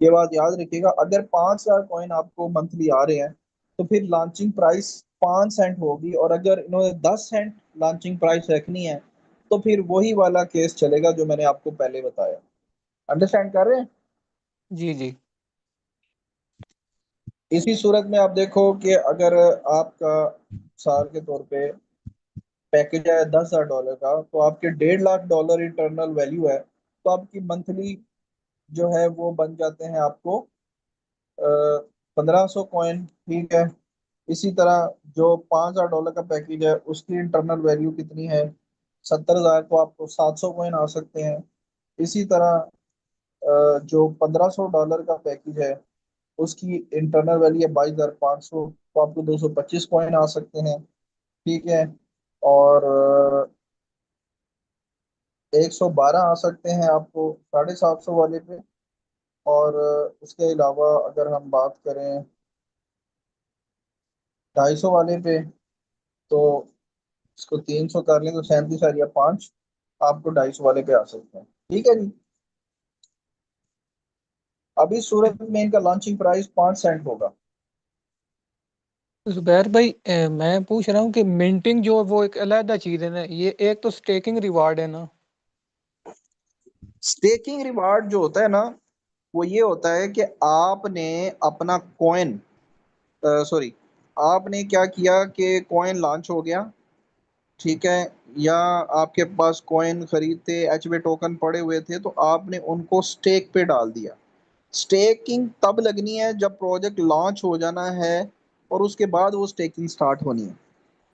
ये बात याद रखिएगा, अगर 5,000 कॉइन आपको मंथली आ रहे हैं तो फिर लॉन्चिंग प्राइस 5 सेंट होगी, और अगर इन्होंने 10 सेंट लॉन्चिंग प्राइस रखनी है तो फिर वही वाला केस चलेगा जो मैंने आपको पहले बताया। अंडरस्टैंड कर रहे हैं? जी जी। इसी सूरत में आप देखो कि अगर आपका साल के तौर पे पैकेज है $10,000 का, तो आपके $1.5 लाख इंटरनल वैल्यू है, तो आपकी मंथली जो है वो बन जाते हैं आपको 1,500 कॉइन, ठीक है। इसी तरह जो $5,000 का पैकेज है उसकी इंटरनल वैल्यू कितनी है, 70,000, तो आपको 700 कॉइन आ सकते हैं। इसी तरह जो $1,500 का पैकेज है उसकी इंटरनल वैल्यू है 22,500, तो आपको 225 कॉइन आ सकते हैं, ठीक है। और 112 आ सकते हैं आपको 750 वाले पे। और उसके अलावा अगर हम बात करें 250 वाले पे, तो इसको 300 कर लें तो 37 या 5, आपको 250 वाले पे आ सकते हैं, ठीक है जी। अभी सूरत में इनका लॉन्चिंग प्राइस 5 सेंट होगा। जुबैर भाई, मैं पूछ रहा हूँ कि मिंटिंग जो वो एक अलग चीज है ना, ये एक तो स्टेकिंग रिवार्ड है ना। स्टेकिंग रिवार्ड जो होता है ना, वो ये होता है कि आपने अपना कॉइन, सॉरी, आपने क्या किया कि कॉइन लॉन्च हो गया, ठीक है, या आपके पास कॉइन खरीदते एचवे टोकन पड़े हुए थे तो आपने उनको स्टेक पे डाल दिया। स्टेकिंग तब लगनी है जब प्रोजेक्ट लॉन्च हो जाना है, और उसके बाद वो स्टेकिंग स्टार्ट होनी है,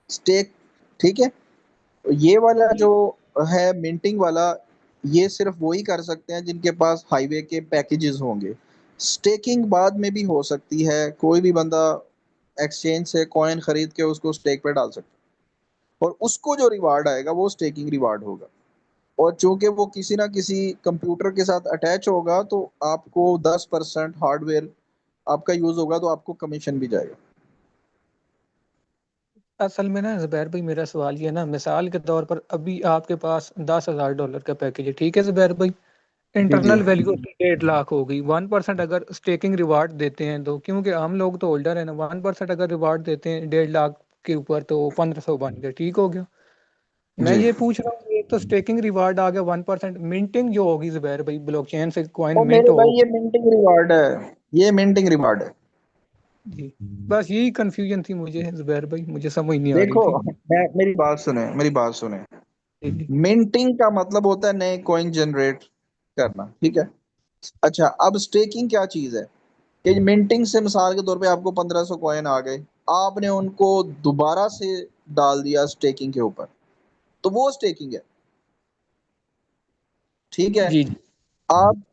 स्टेक, ठीक है। तो ये वाला जो है मिंटिंग वाला, ये सिर्फ वही कर सकते हैं जिनके पास हाईवे के पैकेजेस होंगे। स्टेकिंग बाद में भी हो सकती है, कोई भी बंदा एक्सचेंज से कॉइन खरीद के उसको स्टेक पे डाल सकता है, और उसको जो रिवार्ड आएगा वो स्टेकिंग रिवार्ड होगा। और चूंकि वो किसी ना किसी कंप्यूटर के साथ अटैच होगा तो आपको 10% हार्डवेयर आपका यूज होगा तो आपको कमीशन भी जाएगा। असल में ना जुबैर भाई, मेरा सवाल ये है ना, मिसाल के तौर पर अभी आपके पास $10,000 का पैकेज है, ठीक है जुबैर भाई। जी जी। इंटरनल वैल्यू उसकी 1.5 लाख हो गई। 1% अगर स्टेकिंग रिवार्ड देते हैं तो, क्योंकि हम लोग तो होल्डर है ना, 1% अगर रिवार्ड देते हैं 1.5 लाख के ऊपर तो 1,500 बन गया, ठीक हो गया। मैं जी, ये पूछ रहा हूँ, एक तो स्टेकिंग रिवार्ड आ गया 1%, मिंटिंग जो होगी जुबैर भाई, ब्लॉकचेन से कॉइन और मिंट मेरे हो। भाई ये मिंटिंग रिवार्ड है, ये मिंटिंग रिवार्ड है। जी, बस यही कंफ्यूजन थी मुझे जुबैर भाई, मुझे समझ नहीं आ रही देखो, थी। मैं मेरी बात सुने, मेरी बात सुने। जी जी। मिंटिंग का मतलब होता है नए कॉइन जनरेट करना, ठीक है। अच्छा, अब स्टेकिंग क्या चीज है कि मिंटिंग से मिसाल के तौर पे आपको 1,500 कॉइन आ गए, आपने उनको दोबारा से डाल दिया स्टेकिंग के ऊपर, तो वो स्टेकिंग है, ठीक है। जी जी। आप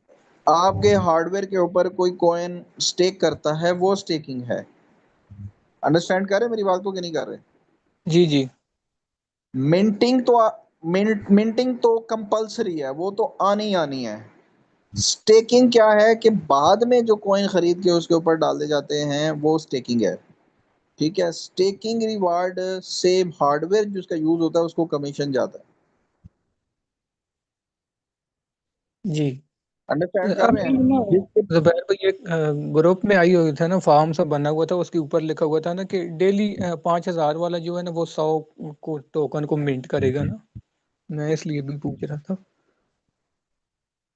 आपके हार्डवेयर के ऊपर कोई कॉइन स्टेक करता है, वो स्टेकिंग है। अंडरस्टैंड कर रहे हैं मेरी बात को कि नहीं कर रहे? जी जी। मिंटिंग तो मिंटिंग तो कंपलसरी है, वो तो आनी ही आनी है। स्टेकिंग क्या है कि बाद में जो कॉइन खरीद के उसके ऊपर डाल दे जाते हैं, वो स्टेकिंग है। ठीक है, स्टेकिंग रिवार्ड से हार्डवेयर जिसका यूज होता है उसको कमीशन जाता है। जी। अंडरस्टैंड कर रहे अभी हैं? ना जिसके जुबैर भाई एक ग्रुप में आई हुई था ना, फॉर्म सा बना हुआ था, उसके ऊपर लिखा हुआ था ना कि डेली 5,000 वाला जो है ना वो 100 को टोकन को मिंट करेगा ना। मैं इसलिए भी पूछ रहा था।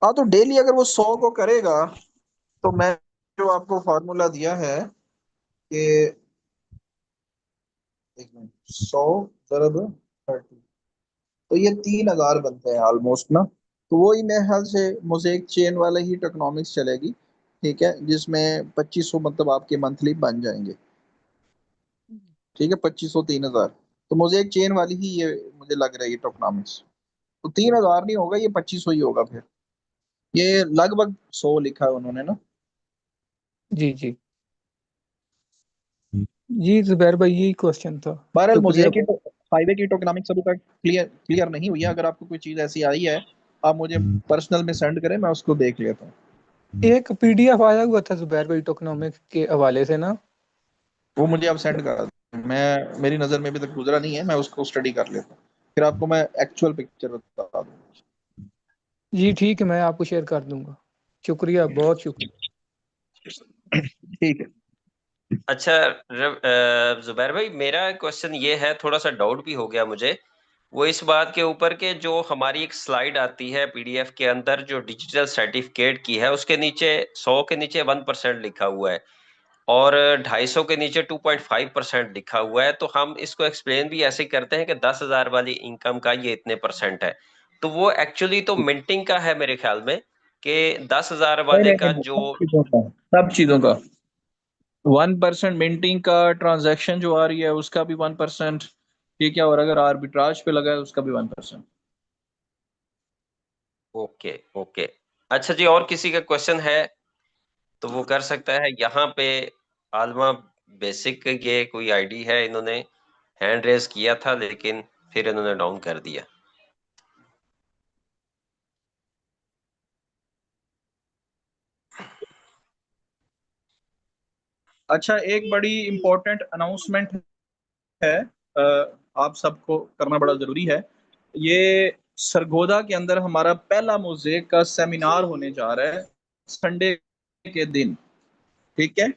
हाँ, तो डेली अगर वो 100 को करेगा तो मैं जो आपको फार्मूला दिया है कि 100 ज़रब 30, तो ये 3,000 बनते हैं ऑलमोस्ट ना। तो वही मेरे ख्याल से मोज़ेक चेन वाला ही टोकनॉमिक्स चलेगी। ठीक है, जिसमें 2500 मतलब आपके मंथली बन जाएंगे। ठीक है, 2500 3,000, तो मोज़ेक चेन वाली ही ये मुझे लग रही है टोकनॉमिक्स। तो 3,000 नहीं होगा, ये 2500 ही होगा फिर। ये लगभग 100 लिखा है उन्होंने ना। जी जी। जी जुबैर भाई यही क्वेश्चन था। बहरहाल शुक्रिया मोज़ेक की हाईवे की टोकनॉमिक्स अभी तक क्लियर क्लियर नहीं हुई है। अगर आपको कोई चीज़ ऐसी आई है, आप मुझे पर्सनल में सेंड करें, मैं उसको देख लेता हूँ। एक पीडीएफ आया हुआ था जुबैर भाई टोकनॉमिक्स के हवाले से ना। वो मुझे आप सेंड करा दें, मैं मेरी नज़र में अभी तक गुजरा नहीं है, मैं उसको स्टडी कर लेता हूँ, फिर आपको मैं एक्चुअल पिक्चर बता दूँ। जी ठीक है, मैं आपको शेयर कर दूंगा। शुक्रिया, बहुत शुक्रिया। ठीक है। अच्छा, जुबैर भाई मेरा क्वेश्चन ये है, थोड़ा सा डाउट भी हो गया मुझे। वो इस बात के ऊपर के जो हमारी एक स्लाइड आती है पीडीएफ के अंदर जो डिजिटल सर्टिफिकेट की है, उसके नीचे 100 के नीचे 1% लिखा हुआ है और 250 के नीचे 2.5% लिखा हुआ है। तो हम इसको एक्सप्लेन भी ऐसे ही करते हैं कि 10,000 वाली इनकम का ये इतने परसेंट है। तो वो एक्चुअली तो मिंटिंग का है मेरे ख्याल में, कि 10,000 नहीं वाले नहीं का नहीं, जो। सब चीज़ों का, सब चीज़ों का 1% मिंटिंग का, ट्रांजैक्शन जो आ रही है उसका भी 1%। ठीक है, और अगर आर्बिट्राज पे लगा है उसका भी 1%। Okay okay. अच्छा जी, और किसी का क्वेश्चन है तो वो कर सकता है यहाँ पे। आलमा बेसिक ये कोई आईडी है, इन्होंने हैंड रेज किया था लेकिन फिर इन्होंने डाउन कर दिया। अच्छा, एक बड़ी इंपॉर्टेंट अनाउंसमेंट है, आप सबको करना बड़ा जरूरी है। ये सरगोदा के अंदर हमारा पहला मोज़ेक का सेमिनार होने जा रहा है संडे के दिन। ठीक है,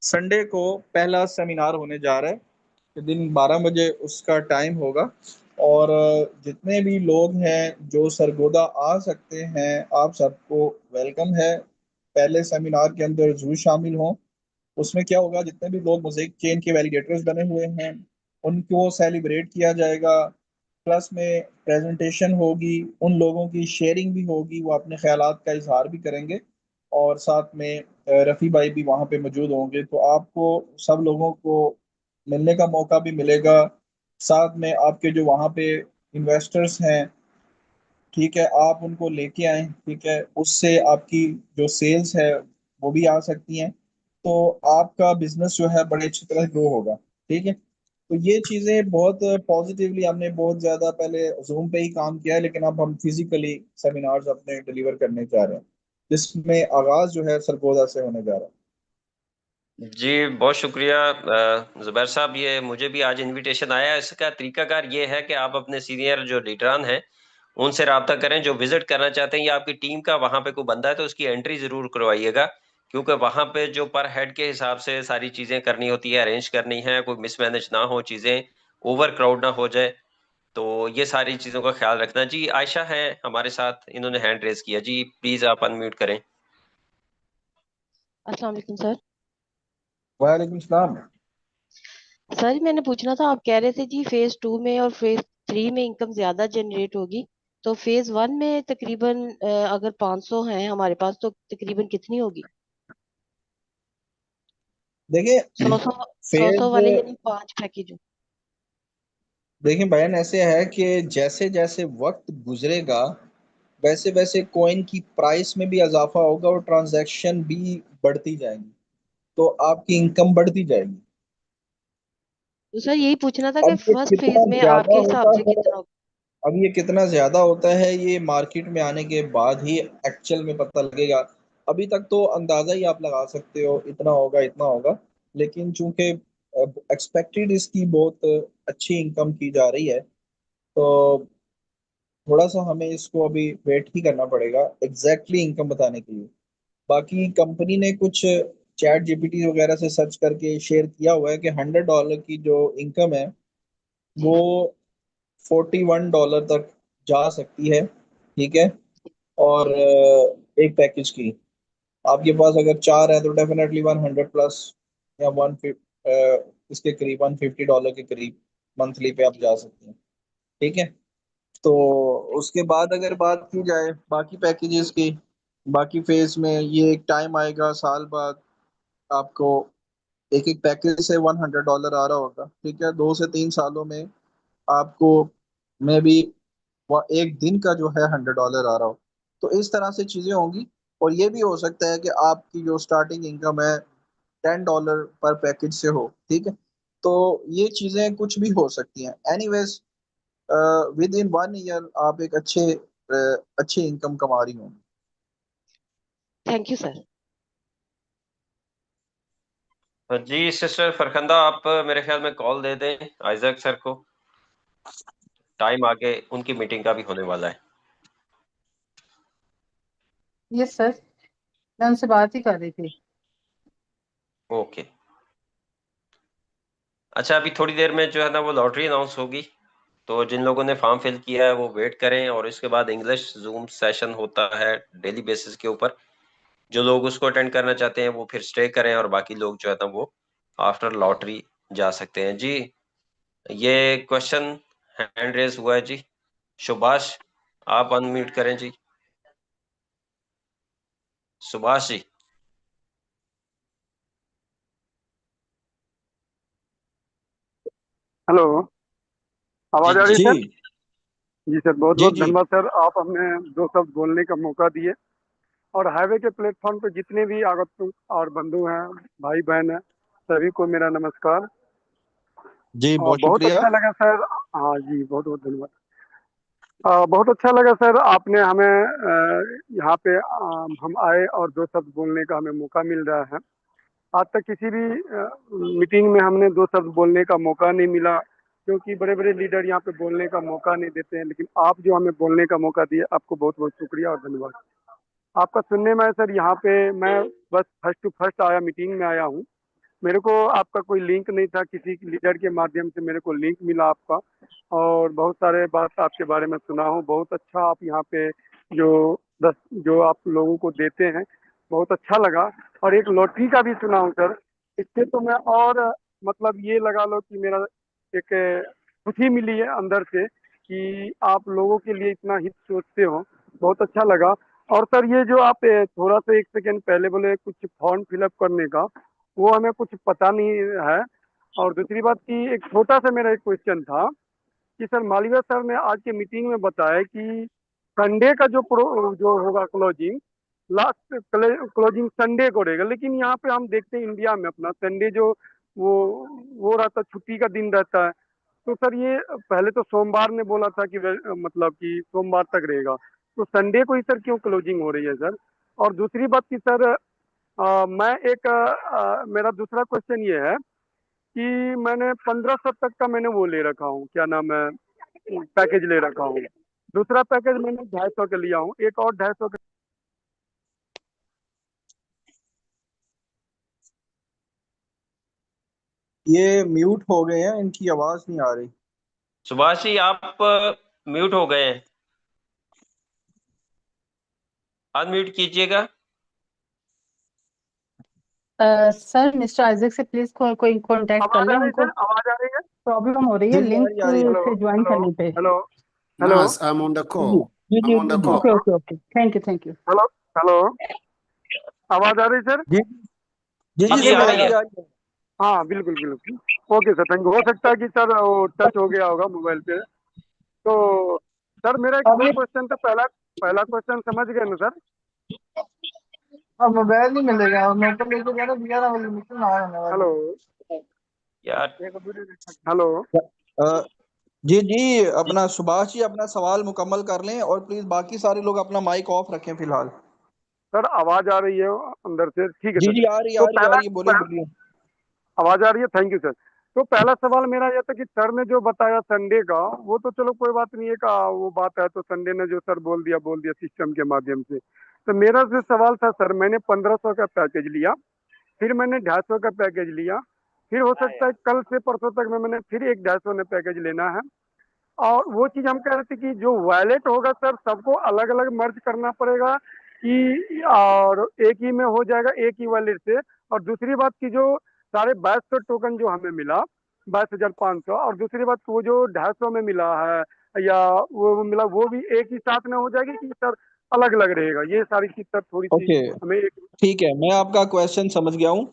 संडे को पहला सेमिनार होने जा रहा है, के दिन 12 बजे उसका टाइम होगा। और जितने भी लोग हैं जो सरगोदा आ सकते हैं, आप सबको वेलकम है। पहले सेमिनार के अंदर जरूर शामिल हों। उसमें क्या होगा, जितने भी लोग मोज़ेक चेन के वैलिडेटर्स बने हुए हैं उनको सेलिब्रेट किया जाएगा। प्लस में प्रेजेंटेशन होगी, उन लोगों की शेयरिंग भी होगी, वो अपने ख्यालात का इजहार भी करेंगे। और साथ में रफ़ी भाई भी वहाँ पे मौजूद होंगे, तो आपको सब लोगों को मिलने का मौका भी मिलेगा। साथ में आपके जो वहाँ पे इन्वेस्टर्स हैं, ठीक है, आप उनको लेके आए। ठीक है, उससे आपकी जो सेल्स है वो भी आ सकती हैं, तो आपका बिजनेस जो है बड़े अच्छी तरह ग्रो होगा। ठीक है, तो ये चीज़ें बहुत पॉजिटिवली, हमने बहुत ज़्यादा पहले जूम पे ही काम किया है, लेकिन अब हम फिजिकली सेमिनार्स अपने डिलीवर करने जा रहे हैं, जिसमें आगाज जो है सरगोदा से होने जा रहा है। जी बहुत शुक्रिया जुबैर साहब, ये मुझे भी आज इनविटेशन आया। इसका तरीकाकार ये है कि आप अपने सीनियर जो लीडरान हैं उनसे रब्ता करें, जो विजिट करना चाहते हैं या आपकी टीम का वहां पे कोई बंदा है तो उसकी एंट्री जरूर करवाइएगा, क्योंकि वहां पे जो पर हेड के हिसाब से सारी चीजें करनी होती है, अरेंज करनी है, कोई मिसमैनेज ना हो, चीजें ओवर क्राउड ना हो जाए। तो ये सारी चीजों का ख्याल रखना जी। आयशा है हमारे साथ, इन्होंने हैंड रेज किया जी, प्लीज आप अनम्यूट करें। अस्सलाम वालेकुम सर। वालेकुम सलाम। सर मैंने पूछना था, आप कह रहे थे जी फेज 2 में और फेज 3 में इनकम ज्यादा जनरेट होगी, तो फेज 1 में तकरीबन अगर 500 हैं हमारे पास तो तकरीबन कितनी होगी? देखिए, 100 100 फेज वाले यानी 5 पैकेज। देखिए बयान ऐसे है कि जैसे जैसे वक्त गुजरेगा वैसे वैसे कॉइन की प्राइस में भी इजाफा होगा और ट्रांजैक्शन भी बढ़ती जाएंगी, तो आपकी इनकम बढ़ती जाएगी। तो सर यही पूछना था कि अब ये फर्स्ट कितना फेज में ज्यादा आपके हिसाब होता से है, कितना होगा? अब ये कितना ज्यादा होता है ये मार्केट में आने के बाद ही एक्चुअल में पता लगेगा। अभी तक तो अंदाजा ही आप लगा सकते हो, इतना होगा इतना होगा। लेकिन चूंकि एक्सपेक्टेड इसकी बहुत अच्छी इनकम की जा रही है, तो थोड़ा सा हमें इसको अभी वेट ही करना पड़ेगा एग्जैक्टली इनकम बताने के लिए। बाकी कंपनी ने कुछ चैट जीपीटी वगैरह से सर्च करके शेयर किया हुआ है कि $100 की जो इनकम है जी वो $41 तक जा सकती है। ठीक है। और एक पैकेज की आपके पास अगर चार है तो डेफिनेटली 100 प्लस या इसके करीब $150 के करीब मंथली पे आप जा सकते हैं। ठीक है। तो उसके बाद अगर बात की जाए बाकी पैकेजेस की, बाकी फेज में ये एक टाइम आएगा साल बाद आपको एक एक पैकेज से $100 आ रहा होगा। ठीक है। 2 से 3 सालों में आपको मे बी एक दिन का जो है $100 आ रहा हो। तो इस तरह से चीजें होंगी। और ये भी हो सकता है कि आपकी जो स्टार्टिंग इनकम है $10 पर पैकेज से हो। ठीक है। तो ये चीजें कुछ भी हो सकती हैं। एनीवेज विद इन 1 ईयर आप एक अच्छी इनकम कमा रही होंगी। Thank you sir. तो जी सिस्टर फरखंदा, आप मेरे ख्याल में कॉल दे दें आइजैक सर को, टाइम आगे उनकी मीटिंग का भी होने वाला है। यस सर, मैं उनसे बात ही कर रही थी। ओके। अच्छा, अभी थोड़ी देर में जो है ना वो लॉटरी अनाउंस होगी, तो जिन लोगों ने फॉर्म फिल किया है वो वेट करें, और इसके बाद इंग्लिश जूम सेशन होता है डेली बेसिस के ऊपर। जो लोग उसको अटेंड करना चाहते हैं वो फिर स्टे करें, और बाकी लोग जो है ना वो आफ्टर लॉटरी जा सकते हैं। जी, ये क्वेश्चन हैंड रेज हुआ है जी। सुभाष, आप अनम्यूट करें जी। सुभाष जी। हेलो, जी आवाज आ रही जी है सर? जी सर, बहुत जी बहुत जी धन्यवाद सर, आप हमें दो शब्द बोलने का मौका दिए। और हाईवे के प्लेटफॉर्म पे जितने भी आगंतुक और बंधु हैं, भाई बहन हैं, सभी को मेरा नमस्कार। जी और बहुत बहुत शुक्रिया। अच्छा लगा सर। हाँ जी, बहुत बहुत धन्यवाद। बहुत अच्छा लगा सर, आपने हमें यहाँ पे हम आए और दो शब्द बोलने का हमें मौका मिल रहा है। आज तक किसी भी मीटिंग में हमने दो शब्द बोलने का मौका नहीं मिला, क्योंकि बड़े बड़े लीडर यहाँ पे बोलने का मौका नहीं देते हैं। लेकिन आप जो हमें बोलने का मौका दिए, आपको बहुत बहुत शुक्रिया और धन्यवाद। आपका सुनने में है सर, यहाँ पे मैं बस फर्स्ट टू फर्स्ट आया, मीटिंग में आया हूँ। मेरे को आपका कोई लिंक नहीं था, किसी लीडर के माध्यम से मेरे को लिंक मिला आपका। और बहुत सारे बात आपके बारे में सुना हूँ, बहुत अच्छा आप यहाँ पे जो दस जो आप लोगों को देते हैं, बहुत अच्छा लगा। और एक लॉटरी का भी सुना हूँ सर, इससे तो मैं और मतलब ये लगा लो कि मेरा एक खुशी मिली है अंदर से कि आप लोगों के लिए इतना हित सोचते हो, बहुत अच्छा लगा। और सर ये जो आप थोड़ा सा एक सेकेंड पहले बोले कुछ फॉर्म फिलअप करने का, वो हमें कुछ पता नहीं है। और दूसरी बात की एक छोटा सा मेरा एक क्वेश्चन था कि सर मालवीय सर ने आज के मीटिंग में बताया कि संडे का जो होगा क्लोजिंग, लास्ट क्लोजिंग संडे को रहेगा। लेकिन यहाँ पे हम देखते हैं इंडिया में अपना संडे जो वो वो रहता, छुट्टी का दिन रहता है। तो सर ये पहले तो सोमवार ने बोला था कि मतलब कि सोमवार तक रहेगा, तो संडे को ही सर क्यों क्लोजिंग हो रही है सर? और दूसरी बात की सर, मैं एक मेरा दूसरा क्वेश्चन ये है कि मैंने 1500 तक का मैंने वो ले रखा हूँ, क्या नाम है, पैकेज ले रखा हूँ। दूसरा पैकेज मैंने 250 का लिया हूँ, एक और 250 का। ये म्यूट हो गए हैं, इनकी आवाज नहीं आ रही। सुभाष जी, आप म्यूट हो गए हैं, अनम्यूट कीजिएगा। सर मिस्टर आइजक से प्लीज कोई कांटेक्ट कर आवाज ले, आ रही है उनको सर, आवाज आ रही है? प्रॉब्लम हो रही है जी जी आ लिंक रही आ रही है। हेलो से ज्वाइन हेलो करने पे। Hello hello Nas, I'm on the जी call. जी I'm जी on जी the जी okay call. Okay okay, thank you thank you. Hello hello, आवाज आ रही सर? जी जी जी जी जी सुन आ रहे हैं, रही आ है। रही है, आ रही है। हाँ बिल्कुल बिल्कुल। Okay sir, thank you. हो सकता है कि सर वो टच हो गया होगा मोबाइल पे। तो सर मेरा एक अब दो ये क्वेश्चन था। पहला पहला क्वेश्चन समझ गए ना सर? अब मोबाइल नहीं मिलेगा, और मेरे को लेके जाना दिया ना, मुझे मुझसे ना आने वाला। हेलो यार हेलो। अ, जी जी, अपना सुभाष जी अपना सवाल मुकम्मल कर लें और प्लीज बाकी सारे लोग अपना माइक ऑफ रखें फिलहाल। सर आवाज आ रही है अंदर से, ठीक है जी सर। जी, आ रही आ तो रही आ पहला रही है, बोलिए बोलिए। आवाज आ रही है, थैंक यू सर। तो पहला सवाल मेरा यह था कि सर ने जो बताया संडे का, वो तो चलो कोई बात नहीं है, का वो बात है, तो संडे ने जो सर बोल दिया सिस्टम के माध्यम से। तो मेरा जो सवाल था सर, मैंने 1500 का पैकेज लिया, फिर मैंने 250 का पैकेज लिया, फिर हो सकता है कल से परसों तक में मैंने फिर एक 250 ने पैकेज लेना है। और वो चीज हम कह रहे थे कि जो वॉलेट होगा सर, सबको अलग अलग मर्ज करना पड़ेगा कि, और एक ही में हो जाएगा एक ही वॉलेट से। और दूसरी बात की जो साढ़े 2200 टोकन जो हमें मिला, 22,500, और दूसरी बात वो जो 250 में मिला है या वो मिला, वो भी एक ही साथ में हो जाएगी कि सर अलग अलग रहेगा? ये सारी चीज सर थोड़ी सी ओके, हमें एक। ठीक है, मैं आपका क्वेश्चन समझ गया हूँ।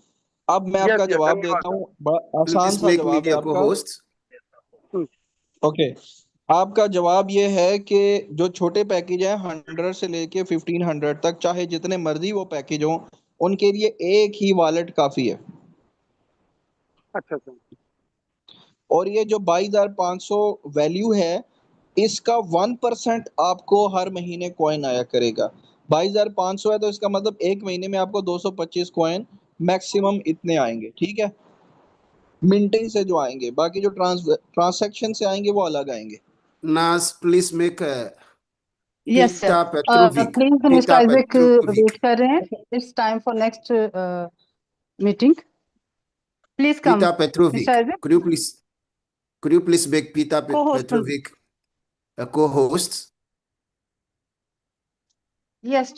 अब मैं यस आपका यस, जवाब धन्यवाद देता सर। हूँ, बड़ा आसान Please सा make जवाब me है a आपका। co-host. हम्म, ओके, आपका जवाब ये है कि जो छोटे पैकेज हैं 100 से लेके 1500 तक, चाहे जितने मर्जी वो पैकेज हो, उनके लिए एक ही वॉलेट काफी है। अच्छा सर। और ये जो 22,500 वैल्यू है, इसका 1% आपको हर महीने कॉइन आया करेगा। 22,500 है तो इसका मतलब एक महीने में आपको 225 कॉइन मैक्सिमम इतने आएंगे, ठीक है। मिंटिंग से जो आएंगे, बाकी जो ट्रांसैक्शन से आएंगे वो अलग आएंगे। Nas, please make a yes sir. Peter Petrovic. Please mister Peter Isaac Petrovic. Wait कर रहे हैं, it's time for next meeting. Please come Peter mister Petrovic. Isaac, Could you please make Peter को host. Petrovic a co-host? Yes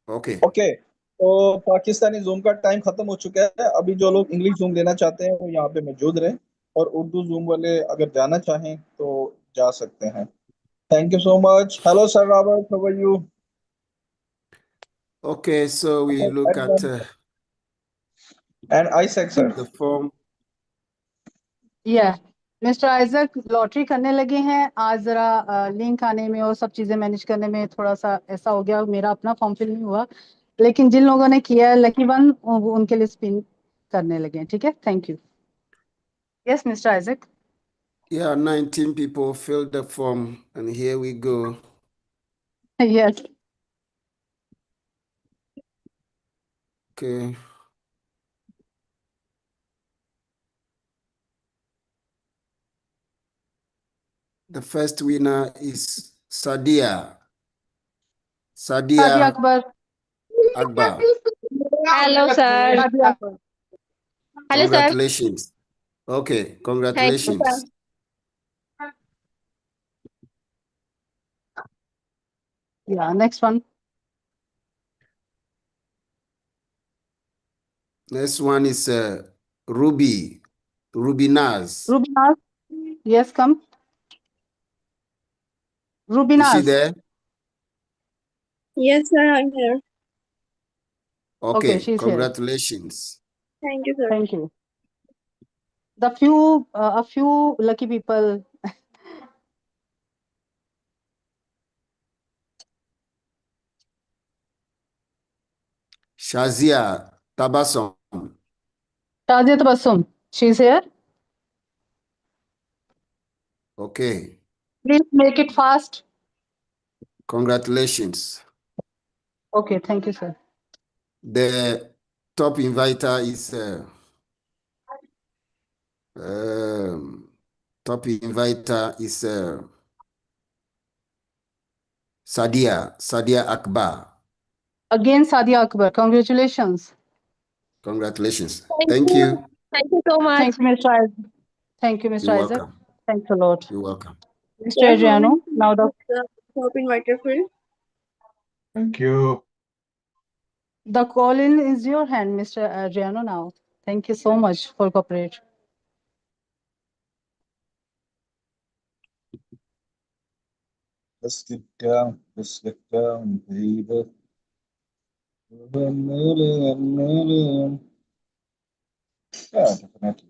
Okay. Okay, तो Pakistani zoom का time खत्म हो चुका है। अभी जो लोग इंग्लिश जूम लेना चाहते हैं वो यहाँ पे मौजूद रहे, और उर्दू जूम वाले अगर जाना चाहें तो जा सकते हैं। Thank you so much. Hello sir Robert, how are you? Okay, so we look at and Isaac sir. the form. या मिस्टर आइजक लॉटरी करने लगे हैं आज, जरा लिंक आने में और सब चीजें मैनेज करने में थोड़ा सा ऐसा हो गया, मेरा अपना फॉर्म फिल नहीं हुआ, लेकिन जिन लोगों ने किया है लकी वन, वो उनके लिए स्पिन करने लगे हैं, ठीक है। Thank you. Yes mister Isaac. Yeah, 19 people filled the form, and here we go. Yes Okay. The first winner is Sadia. Sadia Sadia Akbar. Akbar. Hello sir. Sadia Akbar. Hello sir. Congratulations. Okay, thank you sir. congratulations. Yeah next one. Next one is Ruby. Ruby Naz. Ruby Naz. Yes come Is she Ruby Naz. there? Yes, sir, I'm here. Okay Okay, she is here. congratulations. Thank you, sir. Thank you. The few a few lucky people। Shazia Tabasom. Shazia Tabassum, she's here। Okay, Please make it fast। congratulations. Okay, thank you sir। The top inviter is um, Sadia Akbar. Again Sadia Akbar, congratulations। Congratulations. Thank Thank you. you. Thank you so much. Thank you Mr. Isaac। Thank you You're Mr. Isaac। welcome. Thanks a lot। You're welcome. Mr. Sir, how Adriano, many now people the top invited field? Thank you. the call in is your hand Mr. Adriano now। Thank you so much for cooperate। Let's get down, baby. A million. Yeah, definitely.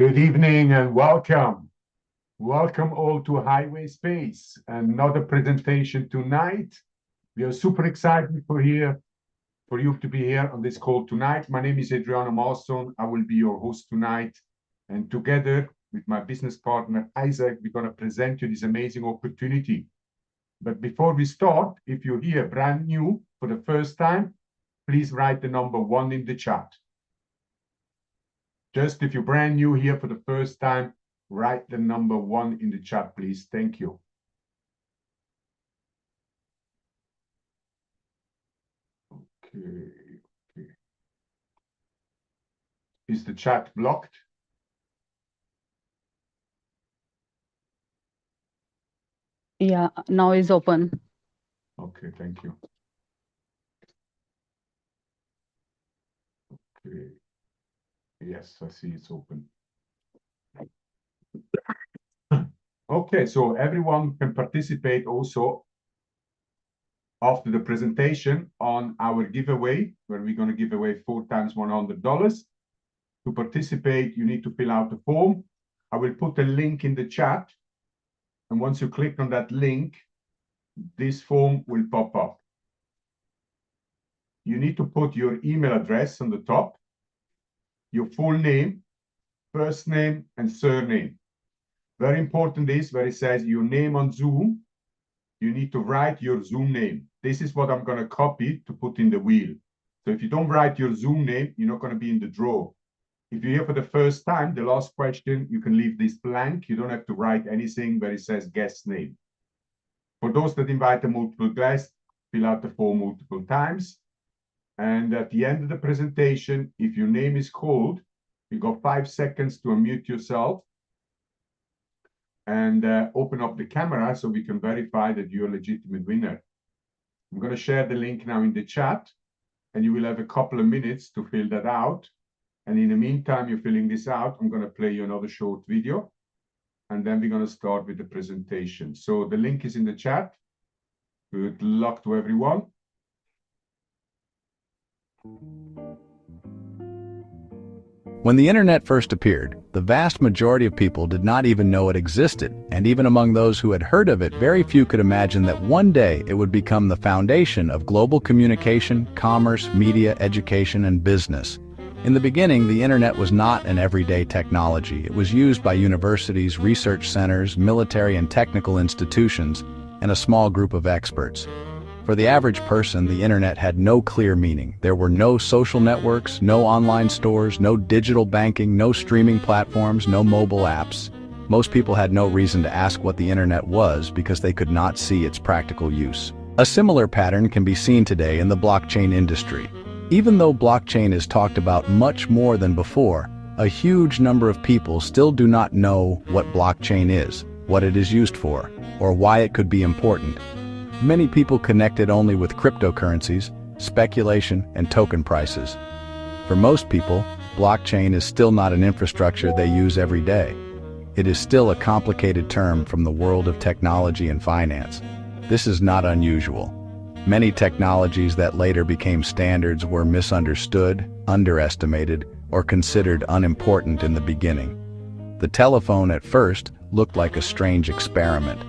Good evening and welcome. Welcome all to Highway Space. Another presentation tonight. We are super excited for you to be here on this call tonight. My name is Adriano Malson. I will be your host tonight. And together with my business partner, Isaac, we're going to present you this amazing opportunity. But before we start, if you're here brand new for the first time, please write the number 1 in the chat. Just if you're brand new here for the first time, write the number 1 in the chat, please. Thank you. Okay. Is the chat blocked? Yeah, now is open. Okay, thank you. Okay. Yes, I see it's open. Okay, so everyone can participate also after the presentation on our giveaway, where we're going to give away 4 times $100. To participate, you need to fill out the form. I will put a link in the chat. And once you click on that link, this form will pop up. You need to put your email address on the top, your full name, first name, and surname. Very important is where it says your name on Zoom, you need to write your Zoom name. This is what I'm going to copy to put in the wheel. So if you don't write your Zoom name, you're not going to be in the draw. If you're here for the first time, the last question, you can leave this blank. You don't have to write anything where it says guest name. For those that invite a multiple guest, fill out the form multiple times. And at the end of the presentation, if your name is called, you got 5 seconds to unmute yourself and open up the camera so we can verify that you're a legitimate winner. I'm going to share the link now in the chat, and you will have a couple of minutes to fill that out. And in the meantime, you're filling this out, I'm going to play you another short video, and then we're going to start with the presentation. So the link is in the chat. Good luck to everyone. When the internet first appeared, the vast majority of people did not even know it existed, and even among those who had heard of it, very few could imagine that one day it would become the foundation of global communication, commerce, media, education, and business. In the beginning, the internet was not an everyday technology. It was used by universities, research centers, military and technical institutions, and a small group of experts. For the average person, the internet had no clear meaning. There were no social networks, no online stores, no digital banking, no streaming platforms, no mobile apps. Most people had no reason to ask what the internet was because they could not see its practical use. A similar pattern can be seen today in the blockchain industry. Even though blockchain is talked about much more than before, a huge number of people still do not know what blockchain is, what it is used for, or why it could be important. Many people connect it only with cryptocurrencies, speculation, and token prices. For most people, blockchain is still not an infrastructure they use every day. It is still a complicated term from the world of technology and finance. This is not unusual. Many technologies that later became standards were misunderstood, underestimated, or considered unimportant in the beginning. The telephone at first looked like a strange experiment.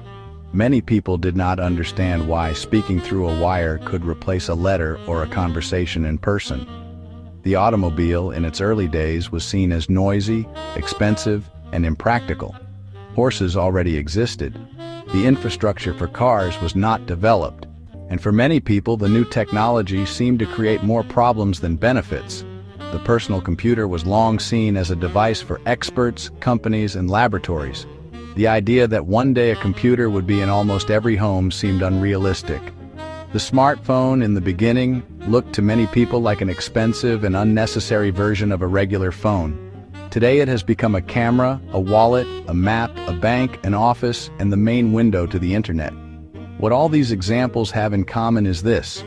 Many people did not understand why speaking through a wire could replace a letter or a conversation in person. The automobile in its early days was seen as noisy, expensive, and impractical. Horses already existed. The infrastructure for cars was not developed, and for many people the new technology seemed to create more problems than benefits. The personal computer was long seen as a device for experts, companies, and laboratories. The idea that one day a computer would be in almost every home seemed unrealistic. The smartphone in the beginning looked to many people like an expensive and unnecessary version of a regular phone. Today it has become a camera, a wallet, a map, a bank, an office, and the main window to the internet. What all these examples have in common is this: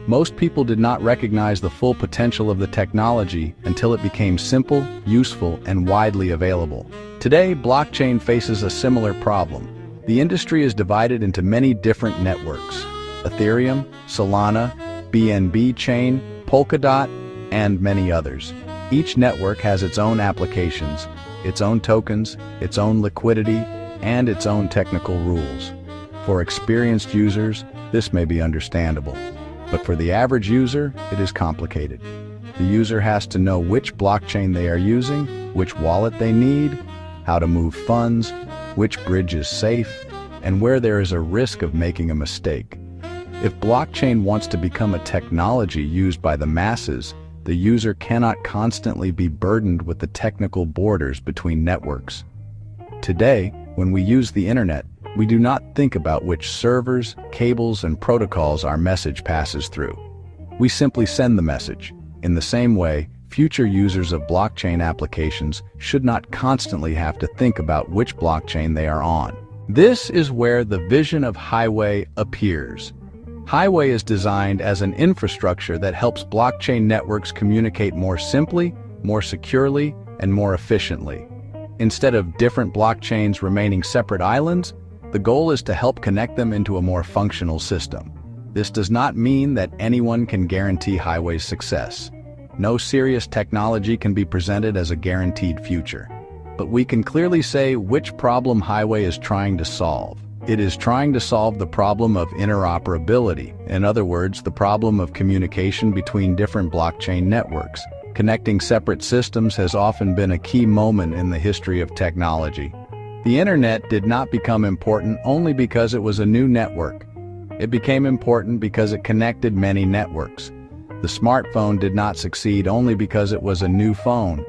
most people did not recognize the full potential of the technology until it became simple, useful, and widely available. Today, blockchain faces a similar problem. The industry is divided into many different networks: Ethereum, Solana, BNB Chain, Polkadot, and many others. Each network has its own applications, its own tokens, its own liquidity, and its own technical rules. For experienced users, this may be understandable, but for the average user, it is complicated. The user has to know which blockchain they are using, which wallet they need, how to move funds, which bridge is safe, and where there is a risk of making a mistake. If blockchain wants to become a technology used by the masses, the user cannot constantly be burdened with the technical borders between networks. Today, when we use the internet, we do not think about which servers, cables, and protocols our message passes through. We simply send the message. In the same way, future users of blockchain applications should not constantly have to think about which blockchain they are on. This is where the vision of Highway appears. Highway is designed as an infrastructure that helps blockchain networks communicate more simply, more securely, and more efficiently. Instead of different blockchains remaining separate islands, the goal is to help connect them into a more functional system. This does not mean that anyone can guarantee Highway's success. No serious technology can be presented as a guaranteed future. But we can clearly say which problem Highway is trying to solve. It is trying to solve the problem of interoperability, in other words, the problem of communication between different blockchain networks. Connecting separate systems has often been a key moment in the history of technology. The internet did not become important only because it was a new network. It became important because it connected many networks. The smartphone did not succeed only because it was a new phone.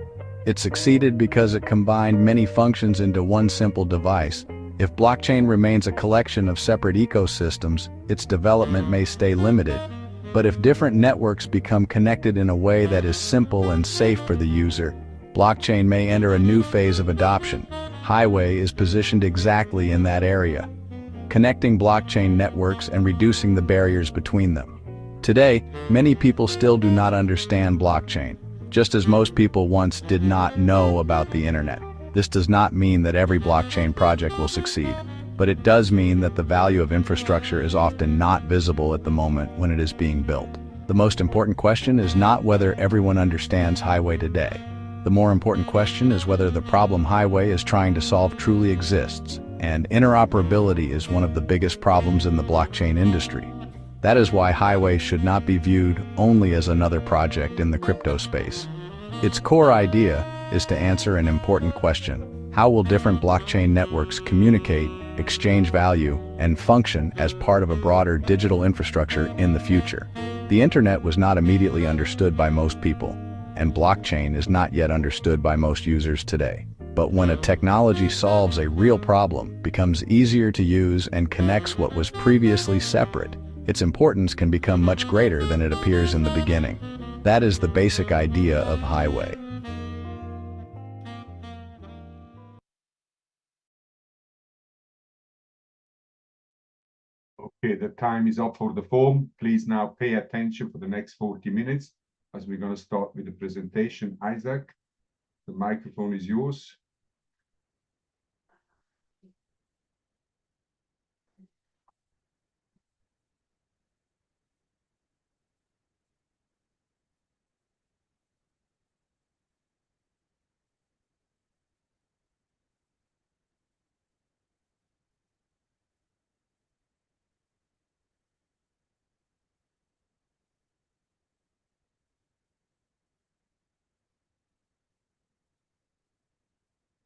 It succeeded because it combined many functions into one simple device. If blockchain remains a collection of separate ecosystems, its development may stay limited. But if different networks become connected in a way that is simple and safe for the user, blockchain may enter a new phase of adoption. Highway is positioned exactly in that area, connecting blockchain networks and reducing the barriers between them. Today, many people still do not understand blockchain, just as most people once did not know about the internet. This does not mean that every blockchain project will succeed, but it does mean that the value of infrastructure is often not visible at the moment when it is being built. The most important question is not whether everyone understands Highway today. The more important question is whether the problem Highway is trying to solve truly exists, and interoperability is one of the biggest problems in the blockchain industry. That is why Highway should not be viewed only as another project in the crypto space. Its core idea is to answer an important question: how will different blockchain networks communicate, exchange value, and function as part of a broader digital infrastructure in the future? The internet was not immediately understood by most people, and blockchain is not yet understood by most users today. But when a technology solves a real problem, becomes easier to use, and connects what was previously separate, its importance can become much greater than it appears in the beginning. That is the basic idea of Highway. Okay, the time is up for the form. Please now pay attention for the next 40 minutes as we're going to start with the presentation. Isaac, the microphone is yours.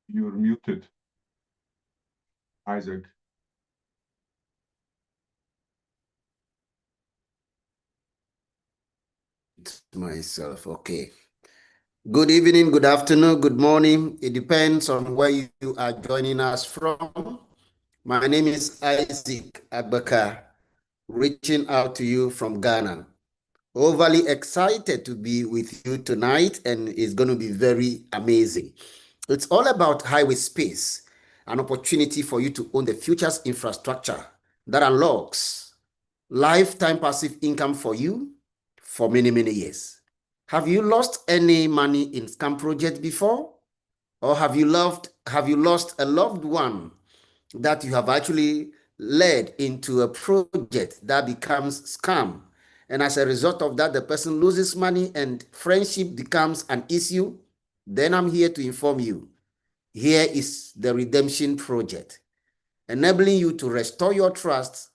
You're muted, Isaac. Myself, okay. Good evening, good afternoon, good morning. It depends on where you are joining us from. My name is Isaac Abaka, reaching out to you from Ghana. Overly excited to be with you tonight, and it's going to be very amazing. It's all about highway space, an opportunity for you to own the future's infrastructure that unlocks lifetime passive income for you for many, many years. Have you lost any money in scam projects before? Or have you lost a loved one that you have actually led into a project that becomes scam? And as a result of that, the person loses money and friendship becomes an issue? Then I'm here to inform you Here is the redemption project, enabling you to restore your trust,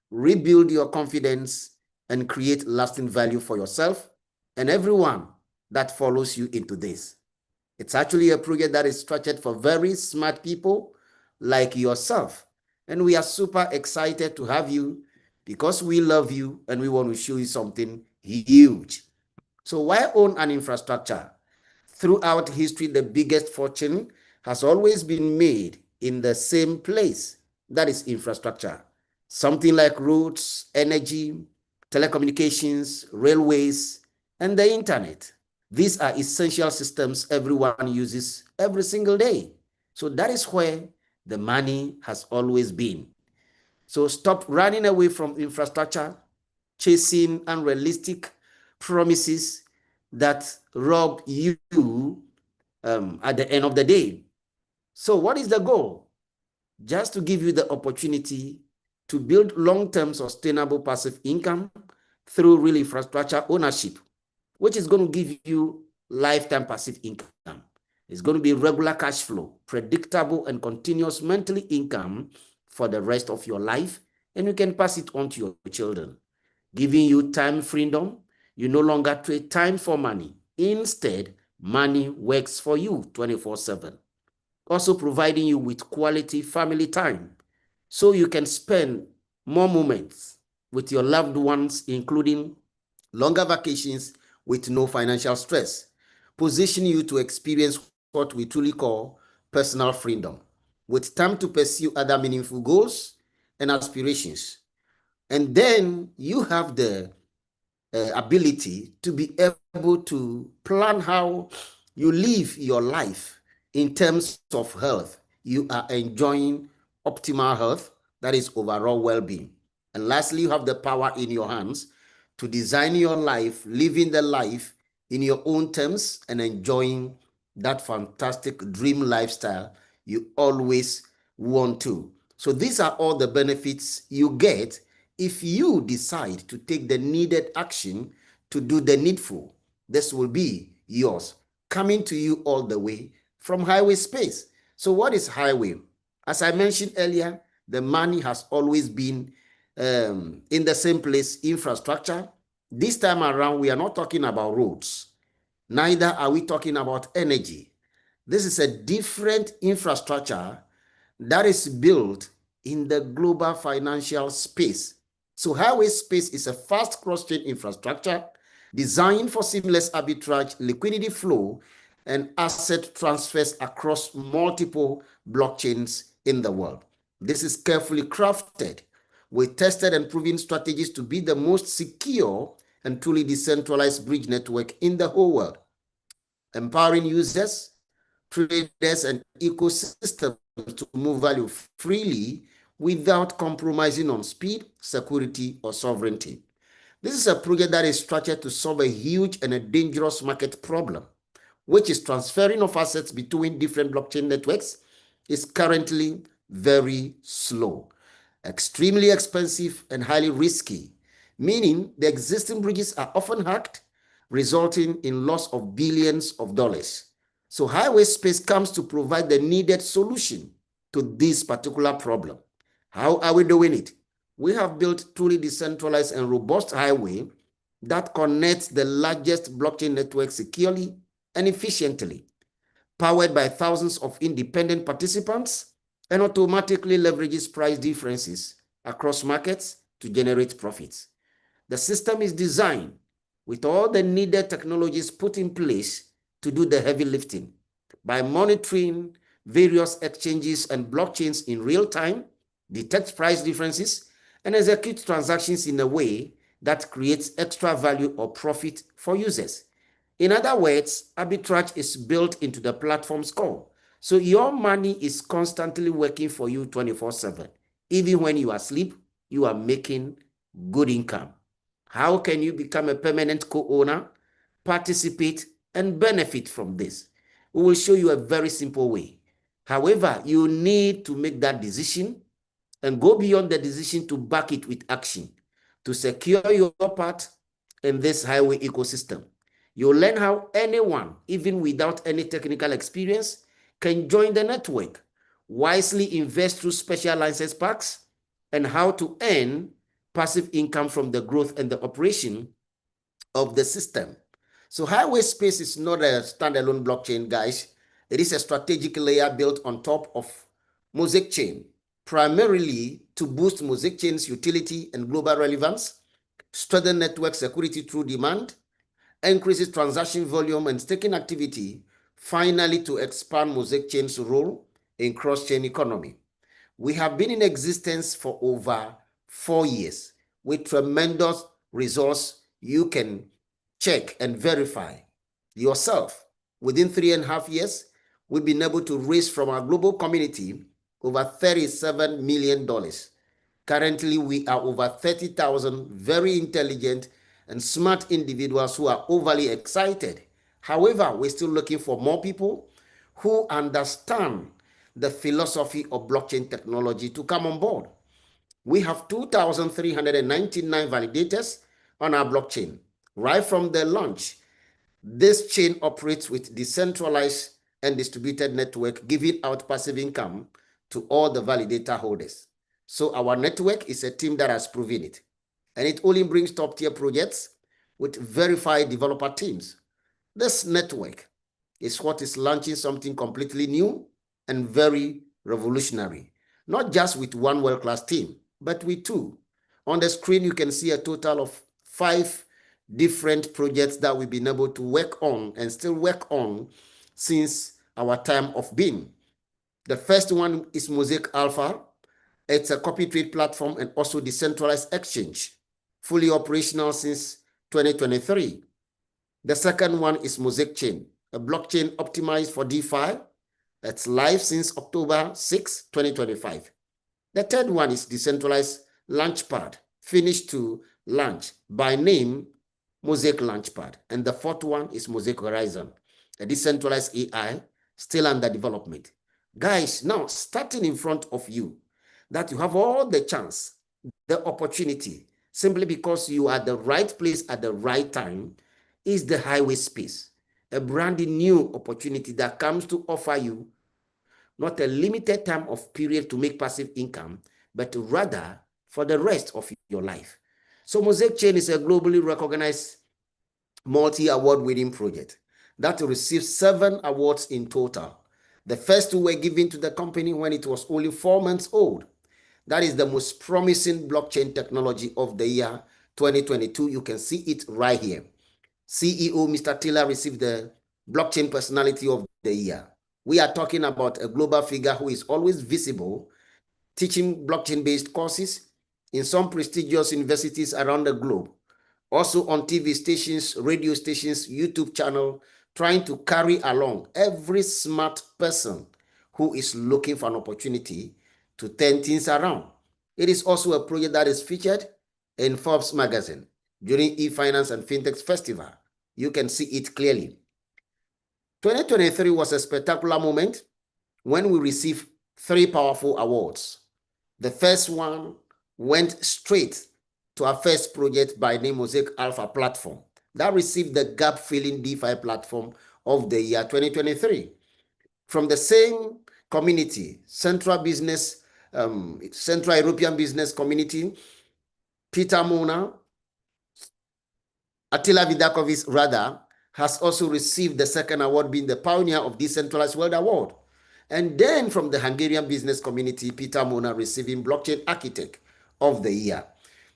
rebuild your confidence, and create lasting value for yourself and everyone that follows you into this. It's actually a project that is structured for very smart people like yourself. And we are super excited to have you because we love you and we want to show you something huge. So why own an infrastructure? Throughout history, the biggest fortune has always been made in the same place, that is infrastructure. Something like roads, energy, telecommunications, railways, and the internet. These are essential systems everyone uses every single day. So that is where the money has always been. So stop running away from infrastructure, chasing unrealistic promises that rob you at the end of the day. So what is the goal? Just to give you the opportunity to build long-term sustainable passive income through real infrastructure ownership, which is going to give you lifetime passive income. It's going to be regular cash flow, predictable and continuous monthly income for the rest of your life, and you can pass it on to your children, giving you time freedom. You no longer trade time for money. Instead, money works for you 24/7. Also providing you with quality family time so you can spend more moments with your loved ones, including longer vacations with no financial stress, position you to experience what we truly call personal freedom, with time to pursue other meaningful goals and aspirations. And then you have the ability to be able to plan how you live your life in terms of health. You are enjoying optimal health, that is overall well-being. And lastly, you have the power in your hands to design your life, living the life in your own terms and enjoying that fantastic dream lifestyle you always want to. So these are all the benefits you get if you decide to take the needed action to do the needful. This will be yours, coming to you all the way from Highway Space. So what is Highway? As I mentioned earlier, the money has always been in the same place, infrastructure. This time around, we are not talking about roads. Neither are we talking about energy. This is a different infrastructure that is built in the global financial space. So Highway Space is a fast cross-chain infrastructure designed for seamless arbitrage, liquidity flow, and asset transfers across multiple blockchains in the world. This is carefully crafted with tested and proven strategies to be the most secure and truly decentralized bridge network in the whole world, empowering users, traders, and ecosystems to move value freely without compromising on speed, security, or sovereignty. This is a project that is structured to solve a huge and a dangerous market problem, which is transferring of assets between different blockchain networks is currently very slow, extremely expensive, and highly risky, meaning the existing bridges are often hacked, resulting in loss of billions of dollars. So Highway Space comes to provide the needed solution to this particular problem. How are we doing it? We have built truly decentralized and robust highway that connects the largest blockchain network securely and efficiently, powered by thousands of independent participants, and automatically leverages price differences across markets to generate profits. The system is designed with all the needed technologies put in place to do the heavy lifting by monitoring various exchanges and blockchains in real time, detect price differences, and execute transactions in a way that creates extra value or profit for users. In other words, arbitrage is built into the platform's core. So your money is constantly working for you 24/7. Even when you are asleep, you are making good income. How can you become a permanent co-owner, participate, and benefit from this? We will show you a very simple way. However, you need to make that decision and go beyond the decision to back it with action to secure your part in this highway ecosystem. You'll learn how anyone, even without any technical experience, can join the network, wisely invest through special license packs, and how to earn passive income from the growth and the operation of the system. So Highway Space is not a standalone blockchain, guys. It is a strategic layer built on top of Mosaic Chain, primarily to boost Mosaic Chain's utility and global relevance, strengthen network security through demand, increases transaction volume and staking activity, finally to expand Mosaic Chain's role in cross-chain economy. We have been in existence for over 4 years with tremendous results. You can check and verify yourself. Within 3.5 years, we've been able to raise from our global community over $37 million. Currently, we are over 30,000 very intelligent and smart individuals who are overly excited. However, we're still looking for more people who understand the philosophy of blockchain technology to come on board. We have 2,399 validators on our blockchain. Right from the launch, this chain operates with decentralized and distributed network, giving out passive income to all the validator holders. So our network is a team that has proven it. And it only brings top-tier projects with verified developer teams. This network is what is launching something completely new and very revolutionary. Not just with one world-class team, but with two. On the screen, you can see a total of 5 different projects that we've been able to work on and still work on since our time of being. The first one is Mosaic Alpha. It's a copy trade platform and also decentralized exchange, fully operational since 2023. The second one is Mosaic Chain, a blockchain optimized for DeFi. It's live since October 6, 2025. The third one is decentralized Launchpad, finished to launch, by name Mosaic Launchpad. And the fourth one is Mosaic Horizon, a decentralized AI still under development. Guys, now starting in front of you, that you have all the chance, the opportunity, simply because you are at the right place at the right time, is the Highway Space, a brand new opportunity that comes to offer you not a limited time of period to make passive income, but rather for the rest of your life. So Mosaic Chain is a globally recognized multi-award winning project that received 7 awards in total. The first 2 were given to the company when it was only 4 months old. That is the most promising blockchain technology of the year 2022. You can see it right here. CEO Mr. Taylor received the blockchain personality of the year. We are talking about a global figure who is always visible, teaching blockchain-based courses in some prestigious universities around the globe. Also on TV stations, radio stations, YouTube channel, trying to carry along every smart person who is looking for an opportunity to turn things around. It is also a project that is featured in Forbes magazine during eFinance and FinTech Festival. You can see it clearly. 2023 was a spectacular moment when we received 3 powerful awards. The first one went straight to our first project by name Mosaic Alpha Platform that received the gap-filling DeFi platform of the year 2023. From the same community, Central European Business Community, Peter Mona, Attila Vidakovic rather, has also received the second award, being the Pioneer of Decentralized World Award. And then from the Hungarian business community, Peter Mona receiving Blockchain Architect of the Year.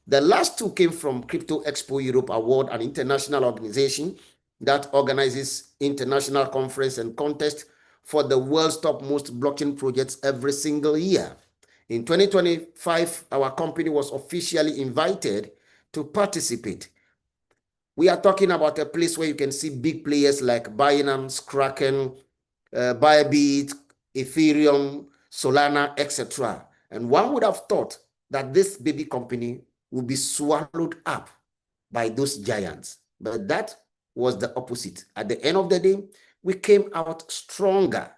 The last 2 came from Crypto Expo Europe Award, an international organization that organizes international conference and contest for the world's topmost blockchain projects every single year. In 2025, our company was officially invited to participate. We are talking about a place where you can see big players like Binance, Kraken, Bybit, Ethereum, Solana, etc. And one would have thought that this baby company would be swallowed up by those giants. But that was the opposite. At the end of the day, we came out stronger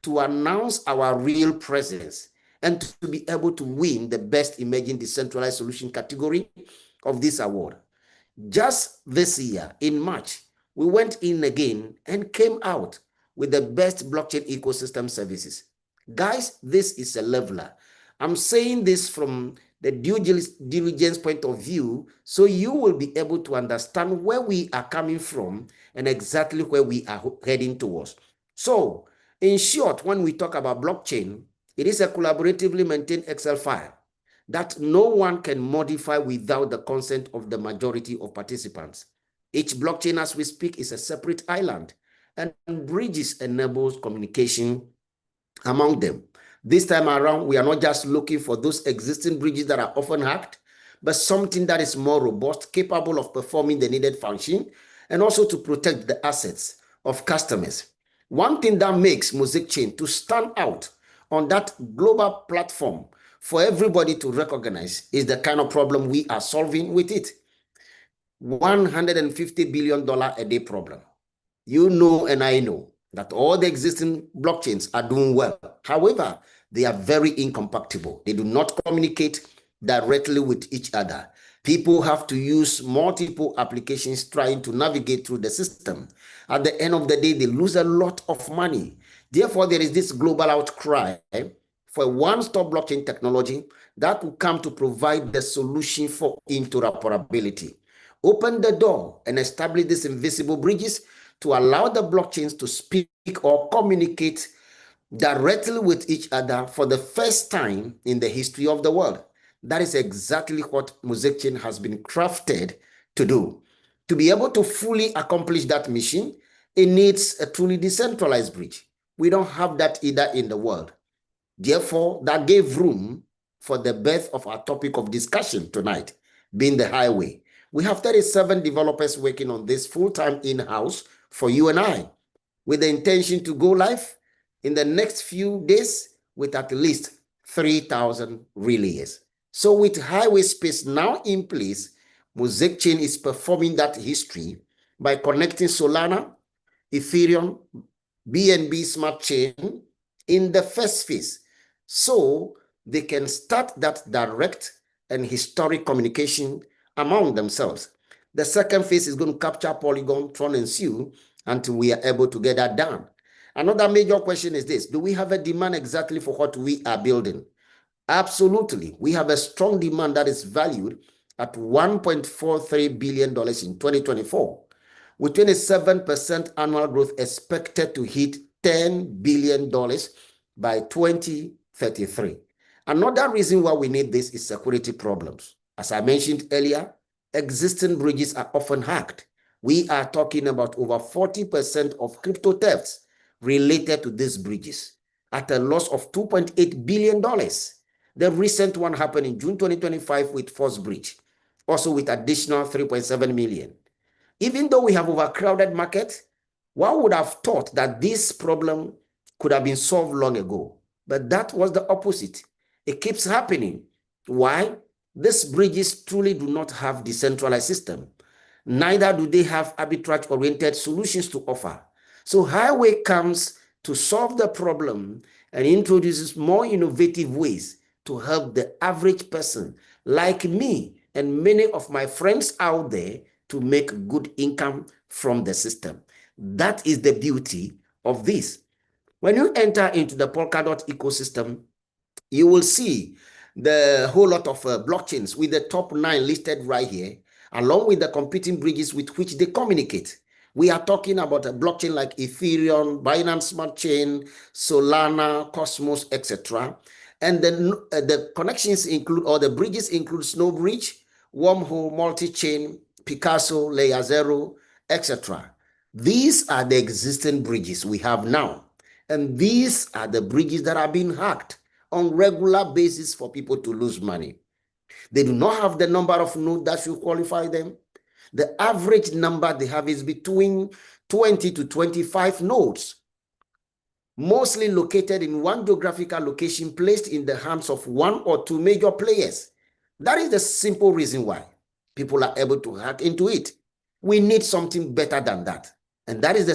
to announce our real presence and to be able to win the best emerging decentralized solution category of this award. Just this year, in March, we went in again and came out with the best blockchain ecosystem services. Guys, this is a leveler. I'm saying this from the due diligence point of view, so you will be able to understand where we are coming from and exactly where we are heading towards. So, in short, when we talk about blockchain, it is a collaboratively maintained Excel file that no one can modify without the consent of the majority of participants. Each blockchain as we speak is a separate island, and bridges enables communication among them. This time around, we are not just looking for those existing bridges that are often hacked, but something that is more robust, capable of performing the needed function, and also to protect the assets of customers. One thing that makes Mosaic Chain to stand out on that global platform for everybody to recognize is the kind of problem we are solving with it. $150 billion a day problem. You know and I know that all the existing blockchains are doing well. However, they are very incompatible. They do not communicate directly with each other. People have to use multiple applications trying to navigate through the system. At the end of the day, they lose a lot of money. Therefore, there is this global outcry for a one-stop blockchain technology that will come to provide the solution for interoperability. Open the door and establish these invisible bridges to allow the blockchains to speak or communicate directly with each other for the first time in the history of the world. That is exactly what Mosaic Chain has been crafted to do. To be able to fully accomplish that mission, it needs a truly decentralized bridge. We don't have that either in the world. Therefore, that gave room for the birth of our topic of discussion tonight, being the highway. We have 37 developers working on this full-time in-house for you and I, with the intention to go live in the next few days with at least 3,000 relays. So with highway space now in place, Mosaic Chain is performing that history by connecting Solana, Ethereum, BNB Smart Chain in the first phase, so they can start that direct and historic communication among themselves. The second phase is going to capture Polygon, Tron, and Sue until we are able to get that done. Another major question is this: do we have a demand exactly for what we are building? Absolutely. We have a strong demand that is valued at $1.43 billion in 2024, with 27% annual growth expected to hit $10 billion by 2033. Another reason why we need this is security problems. As I mentioned earlier, existing bridges are often hacked. We are talking about over 40% of crypto thefts related to these bridges at a loss of $2.8 billion. The recent one happened in June 2025 with First Bridge, also with additional 3.7 million. Even though we have overcrowded market, one would have thought that this problem could have been solved long ago, but that was the opposite. It keeps happening. Why? These bridges truly do not have decentralized system. Neither do they have arbitrage-oriented solutions to offer. So Highway comes to solve the problem and introduces more innovative ways to help the average person like me and many of my friends out there to make good income from the system. That is the beauty of this. When you enter into the Polkadot ecosystem, you will see the whole lot of blockchains with the top 9 listed right here, along with the competing bridges with which they communicate. We are talking about a blockchain like Ethereum, Binance Smart Chain, Solana, Cosmos, etc. And then the connections include, or the bridges include Snow Bridge, Wormhole, Multi-Chain, Picasso, Layer Zero, etc. These are the existing bridges we have now. And these are the bridges that are being hacked on regular basis for people to lose money. They do not have the number of nodes that should qualify them. The average number they have is between 20 to 25 nodes, mostly located in one geographical location placed in the hands of one or two major players. That is the simple reason why people are able to hack into it. We need something better than that. And that is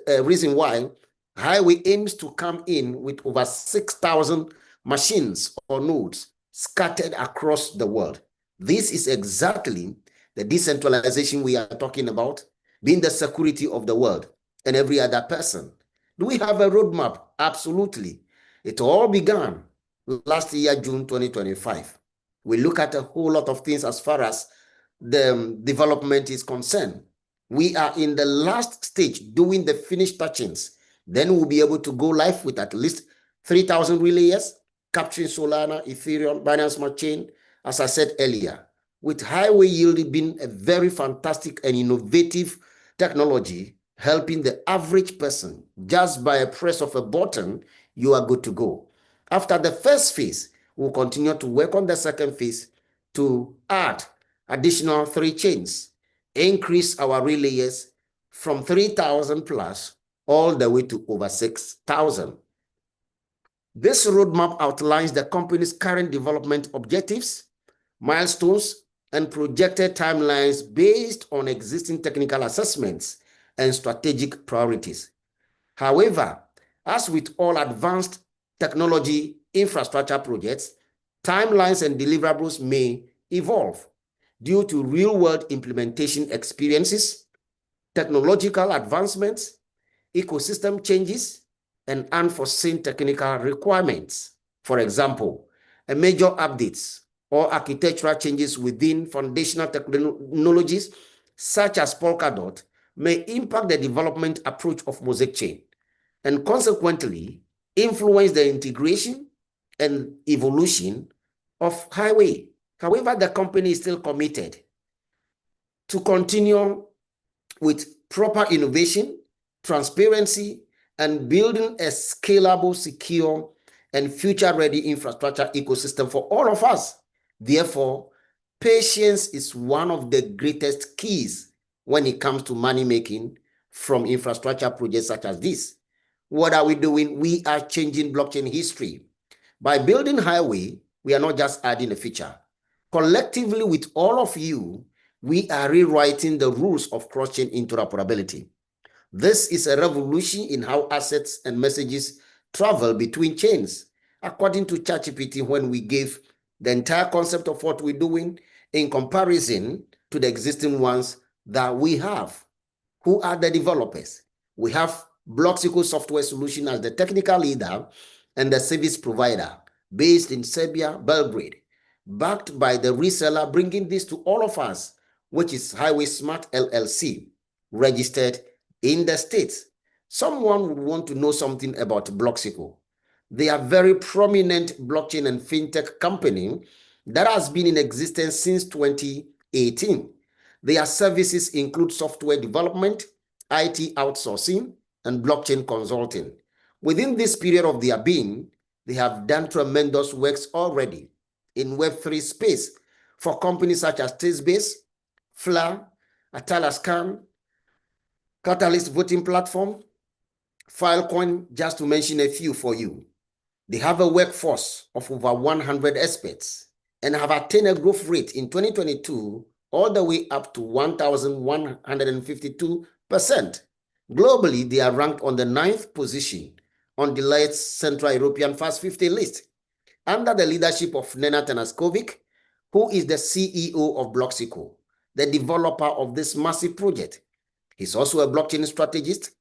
the reason why Highway aims to come in with over 6,000 machines or nodes scattered across the world. This is exactly the decentralization we are talking about, being the security of the world and every other person. Do we have a roadmap? Absolutely. It all began last year, June 2025. We look at a whole lot of things as far as the development is concerned. We are in the last stage doing the finished touchings. Then we'll be able to go live with at least 3,000 relayers, capturing Solana, Ethereum, Binance Smart Chain, as I said earlier. With Highway Yield being a very fantastic and innovative technology, helping the average person just by a press of a button, you are good to go. After the first phase, we'll continue to work on the second phase to add additional 3 chains, increase our relayers from 3,000 plus all the way to over 6,000. This roadmap outlines the company's current development objectives, milestones, and projected timelines based on existing technical assessments and strategic priorities. However, as with all advanced technology infrastructure projects, timelines and deliverables may evolve due to real-world implementation experiences, technological advancements, ecosystem changes, and unforeseen technical requirements. For example, a major updates or architectural changes within foundational technologies such as Polkadot may impact the development approach of Mosaic Chain and consequently influence the integration and evolution of Highway. However, the company is still committed to continue with proper innovation, transparency, and building a scalable, secure, and future-ready infrastructure ecosystem for all of us. Therefore, patience is one of the greatest keys when it comes to money making from infrastructure projects such as this. What are we doing? We are changing blockchain history. By building Highway, we are not just adding a feature. Collectively, with all of you, we are rewriting the rules of cross-chain interoperability. This is a revolution in how assets and messages travel between chains. According to ChatGPT, when we gave the entire concept of what we're doing in comparison to the existing ones that we have. Who are the developers? We have Bloxico Software Solution as the technical leader and the service provider based in Serbia, Belgrade, backed by the reseller bringing this to all of us, which is Highway Smart LLC, registered in the States. Someone would want to know something about Bloxico. They are a very prominent blockchain and fintech company that has been in existence since 2018. Their services include software development, IT outsourcing, and blockchain consulting. Within this period of their being, they have done tremendous works already in Web3 space for companies such as Tezbase, Fla, Atalascan, Catalyst Voting Platform, Filecoin, just to mention a few for you. They have a workforce of over 100 experts and have attained a growth rate in 2022 all the way up to 1,152%. Globally, they are ranked on the 9th position on Deloitte's Central European Fast 50 list under the leadership of Nenad Tanaskovic, who is the CEO of Bloxico, the developer of this massive project. He's also a blockchain strategist,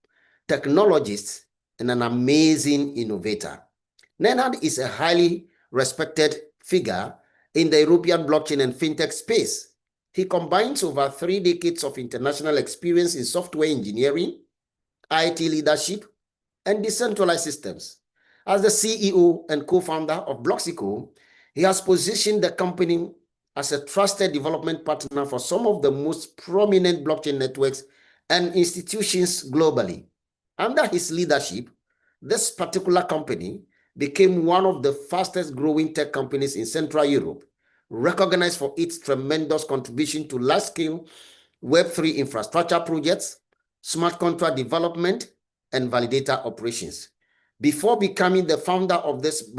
technologist, and an amazing innovator. Nenad is a highly respected figure in the European blockchain and fintech space. He combines over 3 decades of international experience in software engineering, IT leadership, and decentralized systems. As the CEO and co-founder of Bloxico, he has positioned the company as a trusted development partner for some of the most prominent blockchain networks and institutions globally. Under his leadership, this particular company became one of the fastest growing tech companies in Central Europe, recognized for its tremendous contribution to large-scale Web3 infrastructure projects, smart contract development, and validator operations. Before becoming the founder of this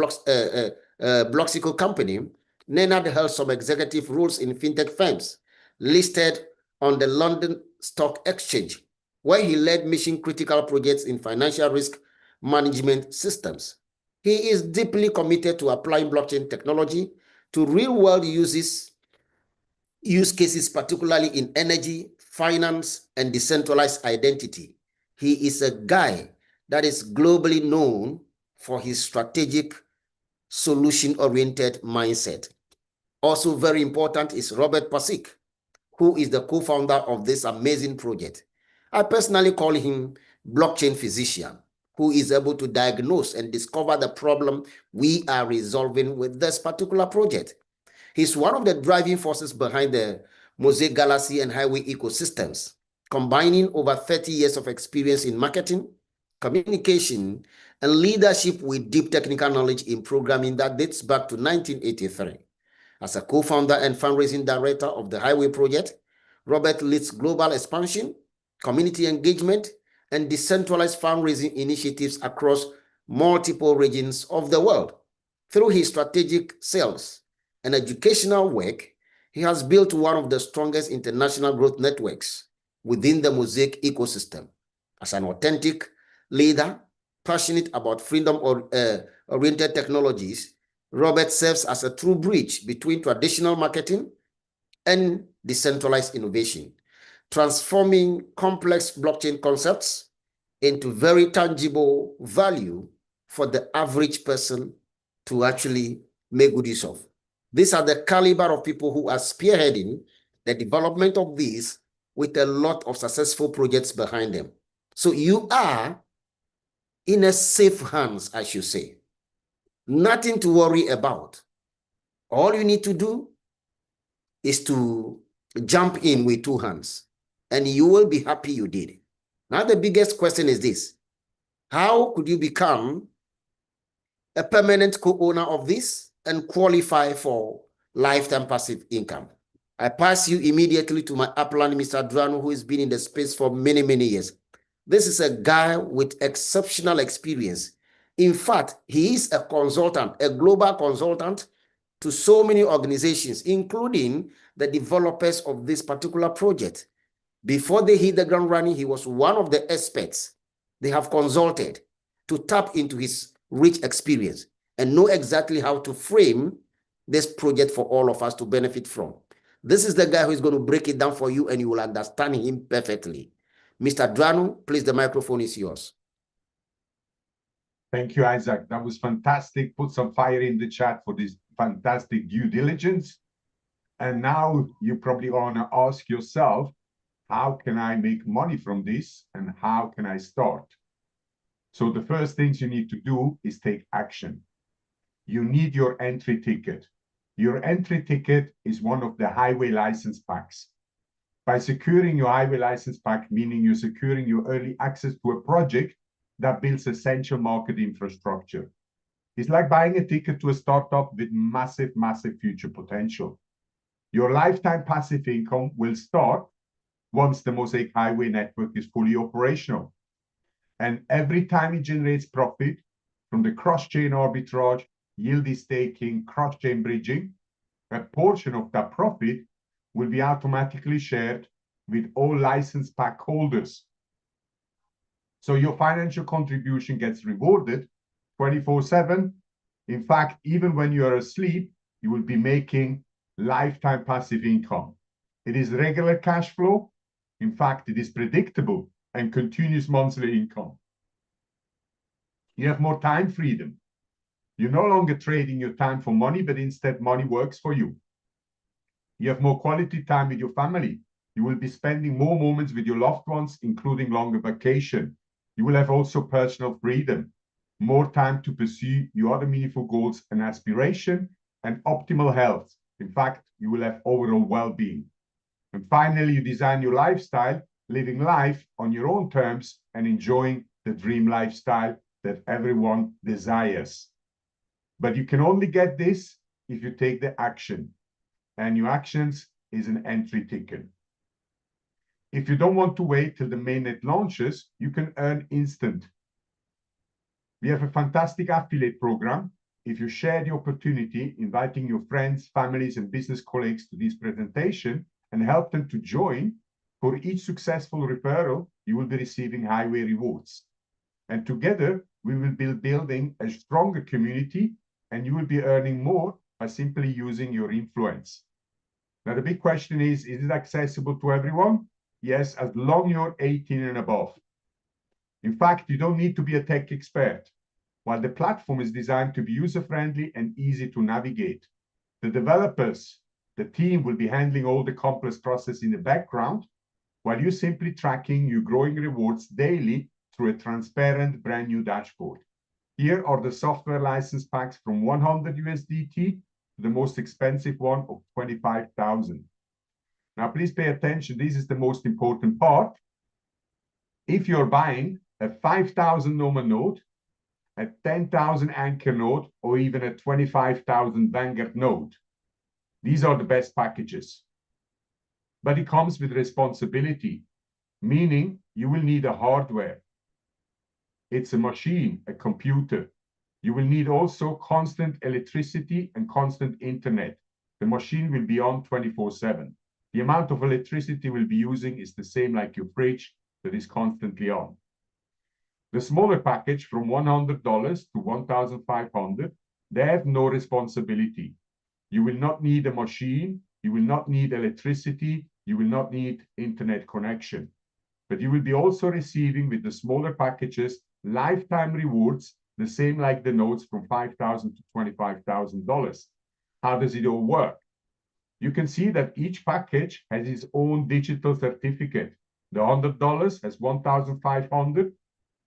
Bloxico company, Nenad held some executive roles in fintech firms listed on the London Stock Exchange, where he led mission-critical projects in financial risk management systems. He is deeply committed to applying blockchain technology to real-world use cases, particularly in energy, finance, and decentralized identity. He is a guy that is globally known for his strategic, solution-oriented mindset. Also very important is Robert Pasik, who is the co-founder of this amazing project. I personally call him blockchain physician, who is able to diagnose and discover the problem we are resolving with this particular project. He's one of the driving forces behind the Mosaic Galaxy and Highway ecosystems, combining over 30 years of experience in marketing, communication, and leadership with deep technical knowledge in programming that dates back to 1983. As a co-founder and fundraising director of the Highway Project, Robert leads global expansion, community engagement, and decentralized fundraising initiatives across multiple regions of the world. Through his strategic sales and educational work, he has built one of the strongest international growth networks within the Mosaic ecosystem. As an authentic leader, passionate about freedom-oriented technologies, Robert serves as a true bridge between traditional marketing and decentralized innovation, transforming complex blockchain concepts into very tangible value for the average person to actually make good use of. These are the caliber of people who are spearheading the development of these with a lot of successful projects behind them. So you are in a safe hands, I should say. Nothing to worry about. All you need to do is to jump in with two hands, and you will be happy you did. Now, the biggest question is this: how could you become a permanent co-owner of this and qualify for lifetime passive income? I pass you immediately to my upline, Mr. Drano, who has been in the space for many, many years. This is a guy with exceptional experience. In fact, he is a consultant, a global consultant to so many organizations, including the developers of this particular project. Before they hit the ground running, he was one of the experts they have consulted to tap into his rich experience and know exactly how to frame this project for all of us to benefit from. This is the guy who is going to break it down for you, and you will understand him perfectly. Mr. Drano, please, the microphone is yours. Thank you, Isaac. That was fantastic. Put some fire in the chat for this fantastic due diligence. And now you probably want to ask yourself, how can I make money from this and how can I start? So the first things you need to do is take action. You need your entry ticket. Your entry ticket is one of the highway license packs. By securing your highway license pack, meaning you're securing your early access to a project that builds essential market infrastructure. It's like buying a ticket to a startup with massive, massive future potential. Your lifetime passive income will start once the Mosaic Highway network is fully operational. And every time it generates profit from the cross-chain arbitrage, yield staking, cross-chain bridging, a portion of that profit will be automatically shared with all license pack holders. So your financial contribution gets rewarded 24/7. In fact, even when you are asleep, you will be making lifetime passive income. It is regular cash flow. In fact, it is predictable and continuous monthly income. You have more time freedom. You're no longer trading your time for money, but instead money works for you. You have more quality time with your family. You will be spending more moments with your loved ones, including longer vacation. You will have also personal freedom, more time to pursue your other meaningful goals and aspiration, and optimal health. In fact, you will have overall well-being. And finally, you design your lifestyle, living life on your own terms and enjoying the dream lifestyle that everyone desires. But you can only get this if you take the action. And your actions is an entry ticket. If you don't want to wait till the mainnet launches, you can earn instant. We have a fantastic affiliate program. If you share the opportunity, inviting your friends, families, and business colleagues to this presentation and help them to join, for each successful referral, you will be receiving Highway rewards. And together, we will be building a stronger community, and you will be earning more by simply using your influence. Now, the big question is it accessible to everyone? Yes, as long as you're 18 and above. In fact, you don't need to be a tech expert. While the platform is designed to be user-friendly and easy to navigate, the developers, the team will be handling all the complex process in the background, while you're simply tracking your growing rewards daily through a transparent brand new dashboard. Here are the software license packs from 100 USDT to the most expensive one of 25,000. Now, please pay attention. This is the most important part. If you're buying a 5,000 Noma node, a 10,000 Anchor node, or even a 25,000 Vanguard node, these are the best packages. But it comes with responsibility, meaning you will need a hardware. It's a machine, a computer. You will need also constant electricity and constant internet. The machine will be on 24/7. The amount of electricity we'll be using is the same like your fridge that is constantly on. The smaller package from $100 to $1,500, they have no responsibility. You will not need a machine, you will not need electricity, you will not need internet connection. But you will be also receiving with the smaller packages lifetime rewards, the same like the nodes from $5,000 to $25,000. How does it all work? You can see that each package has its own digital certificate. The $100 has 1,500.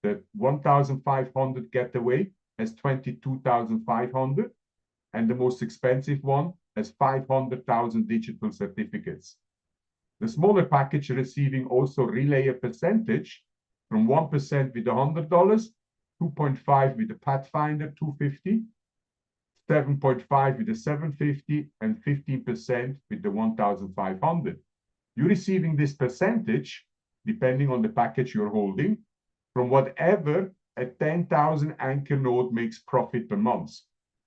The 1,500 Getaway has 22,500. And the most expensive one has 500,000 digital certificates. The smaller package receiving also relay a percentage from 1% with the $100, 2.5 with the Pathfinder 250, 7.5 with the 750, and 15% with the 1,500. You're receiving this percentage, depending on the package you're holding, from whatever a 10,000 Anchor node makes profit per month.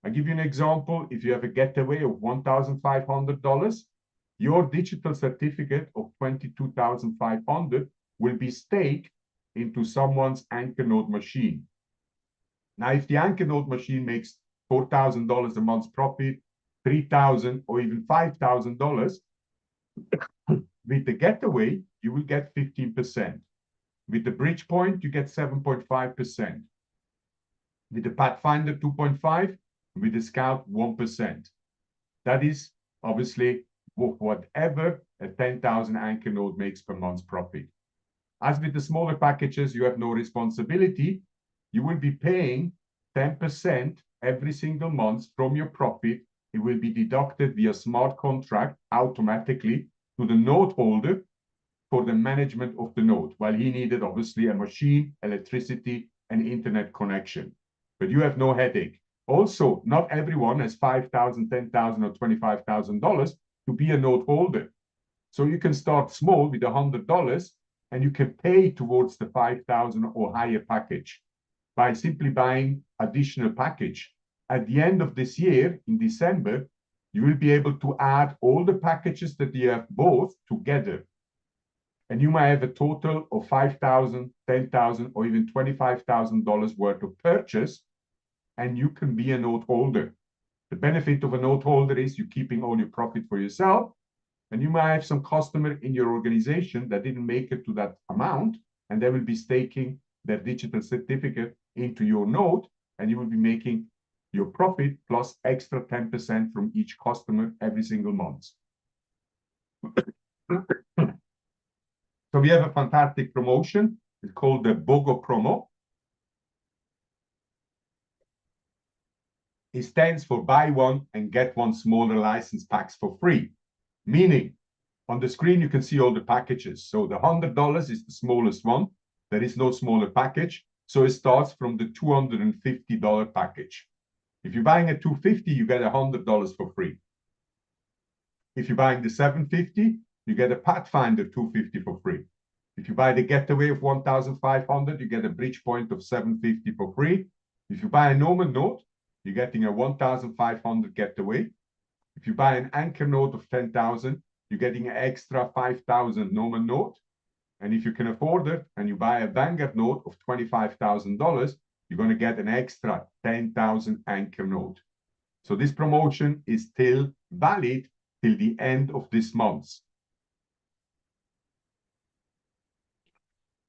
I'll give you an example. If you have a Getaway of $1,500, your digital certificate of 22,500 will be staked into someone's Anchor node machine. Now, if the Anchor node machine makes $4,000 a month profit, $3,000 or even $5,000, with the Getaway, you will get 15%. With the Bridgepoint, you get 7.5%. With the Pathfinder 2.5, with the Scout 1%. That is obviously whatever a 10,000 Anchor node makes per month profit. As with the smaller packages, you have no responsibility. You will be paying 10% every single month from your profit. It will be deducted via smart contract automatically to the node holder for the management of the node, while he needed obviously a machine, electricity, and internet connection. But you have no headache. Also, not everyone has $5,000, $10,000, or $25,000 to be a node holder. So you can start small with $100 and you can pay towards the 5,000 or higher package by simply buying additional package. At the end of this year, in December, you will be able to add all the packages that you have bought together. And you might have a total of $5,000, $10,000, or even $25,000 worth of purchase, and you can be a node holder. The benefit of a node holder is you're keeping all your profit for yourself, and you might have some customer in your organization that didn't make it to that amount, and they will be staking their digital certificate into your node, and you will be making your profit plus extra 10% from each customer every single month. So we have a fantastic promotion. It's called the BOGO promo. It stands for buy one and get one smaller license packs for free. Meaning, on the screen, you can see all the packages. So the $100 is the smallest one. There is no smaller package. So it starts from the $250 package. If you're buying a $250, you get $100 for free. If you're buying the $750, you get a Pathfinder $250 for free. If you buy the Getaway of $1,500, you get a Bridgepoint of $750 for free. If you buy a Noma node, you're getting a $1,500 Getaway. If you buy an Anchor node of $10,000, you're getting an extra $5,000 Noma node. And if you can afford it and you buy a Vanguard node of $25,000, you're going to get an extra 10,000 Anchor node. So this promotion is still valid till the end of this month.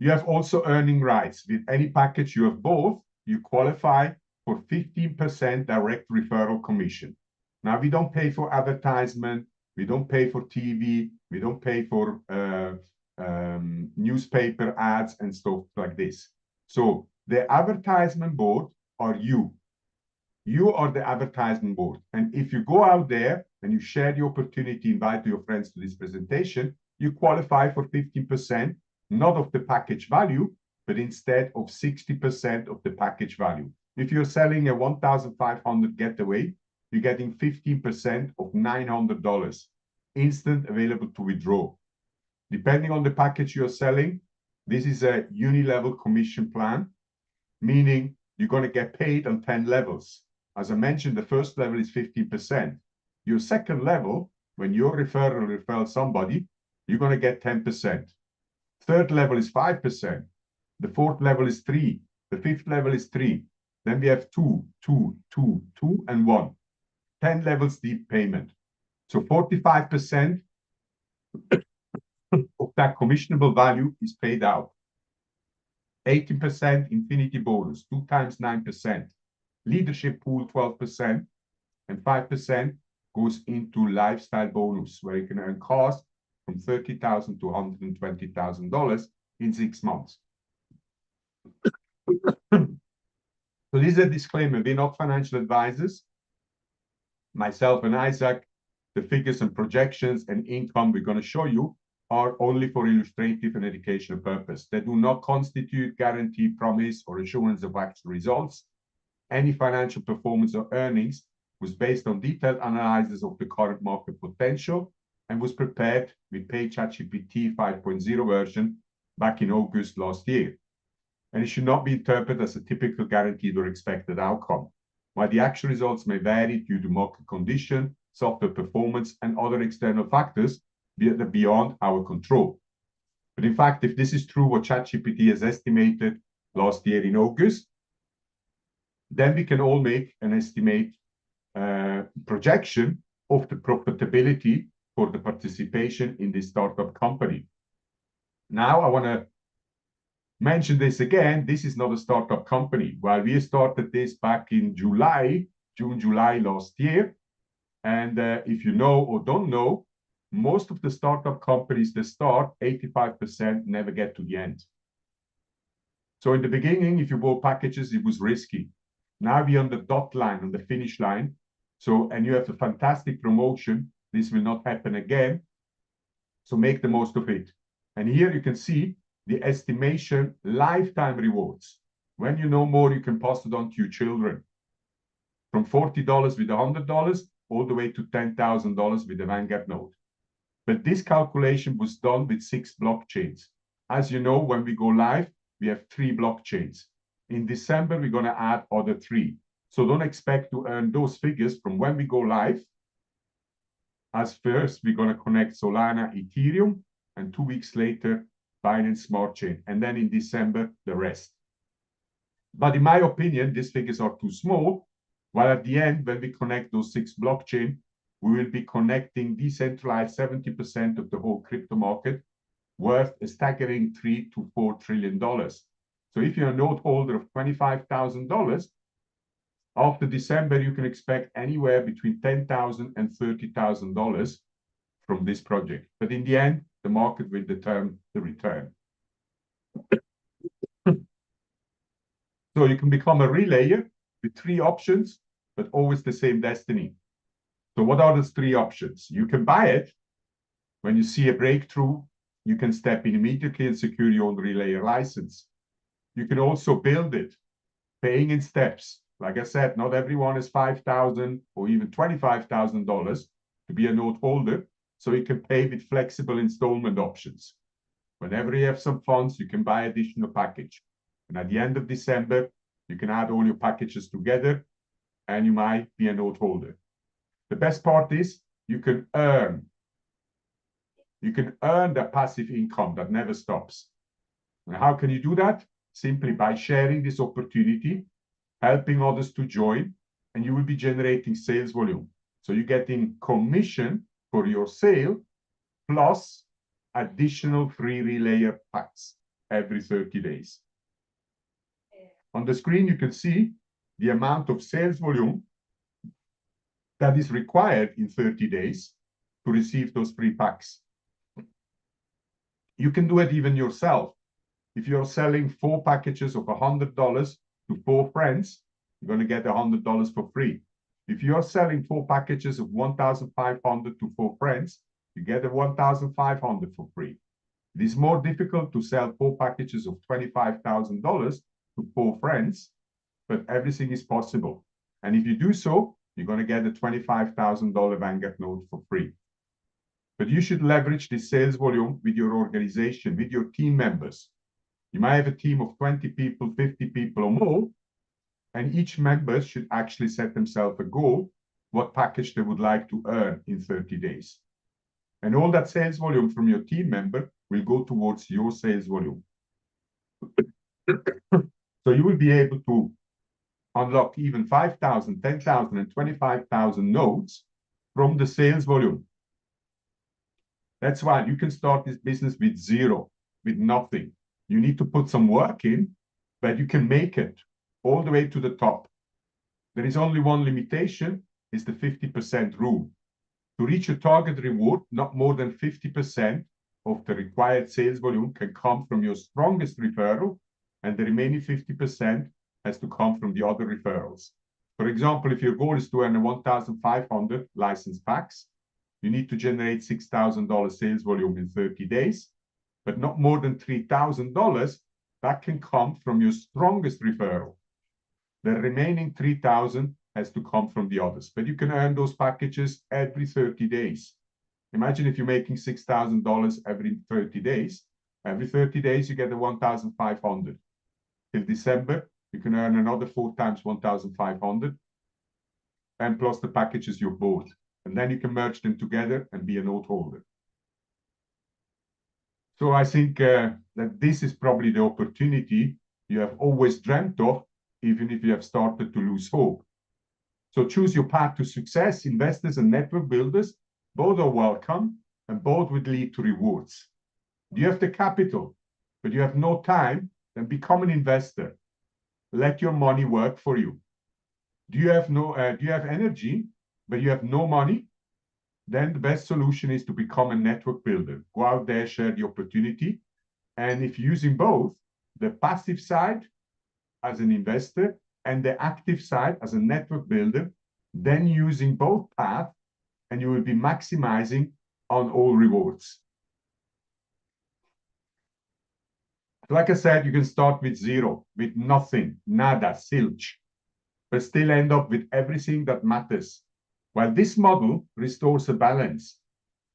You have also earning rights. With any package you have both, you qualify for 15% direct referral commission. Now, we don't pay for advertisement, we don't pay for TV, we don't pay for newspaper ads and stuff like this. So the advertisement board are you. You are the advertisement board. And if you go out there and you share the opportunity, invite your friends to this presentation, you qualify for 15%, not of the package value, but instead of 60% of the package value. If you're selling a 1,500 getaway, you're getting 15% of $900, instant available to withdraw. Depending on the package you're selling, this is a uni-level commission plan, meaning you're going to get paid on 10 levels. As I mentioned, the first level is 15%. Your second level, when your referral refers somebody, you're going to get 10%. Third level is 5%. The fourth level is 3. The fifth level is 3. Then we have 2, 2, 2, 2, and 1. 10 levels deep payment. So 45% of that commissionable value is paid out. 18% infinity bonus, 2 times 9%. Leadership pool, 12%. And 5% goes into lifestyle bonus, where you can earn cars from $30,000 to $120,000 in 6 months. So this is a disclaimer. We're not financial advisors. Myself and Isaac, the figures and projections and income we're going to show you are only for illustrative and educational purpose. They do not constitute guarantee, promise, or assurance of actual results. Any financial performance or earnings was based on detailed analysis of the current market potential and was prepared with paid ChatGPT 5.0 version back in August last year. And it should not be interpreted as a typical guaranteed or expected outcome. While the actual results may vary due to market condition, software performance, and other external factors beyond our control. But in fact, if this is true, what ChatGPT has estimated last year in August, then we can all make an estimate projection of the profitability for the participation in this startup company. Now, I want to mention this again. This is not a startup company. While we started this back in June, July last year, and if you know or don't know, most of the startup companies that start, 85% never get to the end. So in the beginning, if you bought packages, it was risky. Now we're on the dot line, on the finish line. So, and you have a fantastic promotion. This will not happen again. So make the most of it. And here you can see the estimation lifetime rewards. When you know more, you can pass it on to your children. From $40 with $100 all the way to $10,000 with a Vanguard node. But this calculation was done with 6 blockchains. As you know, when we go live, we have 3 blockchains. In December, we're going to add other 3. So don't expect to earn those figures from when we go live. As first, we're going to connect Solana, Ethereum, and 2 weeks later, Binance Smart Chain. And then in December, the rest. But in my opinion, these figures are too small. While at the end, when we connect those 6 blockchains, we will be connecting decentralized 70% of the whole crypto market, worth a staggering $3 to $4 trillion. So if you're a note holder of $25,000, after December, you can expect anywhere between $10,000 and $30,000 from this project. But in the end, the market will determine the return. So you can become a relayer with 3 options, but always the same destiny. So what are those 3 options? You can buy it. When you see a breakthrough, you can step in immediately and secure your own relayer license. You can also build it, paying in steps. Like I said, not everyone is $5,000 or even $25,000 to be a note holder. So you can pay with flexible installment options. Whenever you have some funds, you can buy additional package. And at the end of December, you can add all your packages together and you might be a note holder. The best part is you can earn the passive income that never stops. And how can you do that? Simply by sharing this opportunity, helping others to join, and you will be generating sales volume. So you're getting commission for your sale plus additional free relayer packs. every 30 days. On the screen, you can see the amount of sales volume that is required in 30 days to receive those free packs. You can do it even yourself. If you're selling 4 packages of $100 to 4 friends, you're going to get $100 for free. If you're selling 4 packages of 1,500 to 4 friends, you get a 1,500 for free. It is more difficult to sell 4 packages of $25,000 to 4 friends, but everything is possible. And if you do so, you're going to get a $25,000 Vanguard note for free. But you should leverage this sales volume with your organization, with your team members. You might have a team of 20 people, 50 people or more, and each member should actually set themselves a goal, what package they would like to earn in 30 days. And all that sales volume from your team member will go towards your sales volume. So you will be able to unlock even 5,000, 10,000, and 25,000 nodes from the sales volume. That's why you can start this business with zero, with nothing. You need to put some work in, but you can make it all the way to the top. There is only one limitation, is the 50% rule. To reach a target reward, not more than 50% of the required sales volume can come from your strongest referral, and the remaining 50% has to come from the other referrals. For example, if your goal is to earn 1,500 license packs, you need to generate $6,000 sales volume in 30 days, but not more than $3,000 that can come from your strongest referral. The remaining 3,000 has to come from the others, but you can earn those packages every 30 days. Imagine if you're making $6,000 every 30 days. Every 30 days, you get a 1,500. Till December, you can earn another 4 times 1,500, and plus the packages you bought. And then you can merge them together and be a note holder. So I think that this is probably the opportunity you have always dreamt of, even if you have started to lose hope. So choose your path to success. Investors and network builders, both are welcome, and both would lead to rewards. Do you have the capital, but you have no time? Then become an investor. Let your money work for you. Do you have energy, but you have no money? Then the best solution is to become a network builder. Go out there, share the opportunity. And if using both, the passive side as an investor and the active side as a network builder, then using both paths, and you will be maximizing on all rewards. Like I said, you can start with zero, with nothing, nada, zilch, but still end up with everything that matters. While this model restores a balance,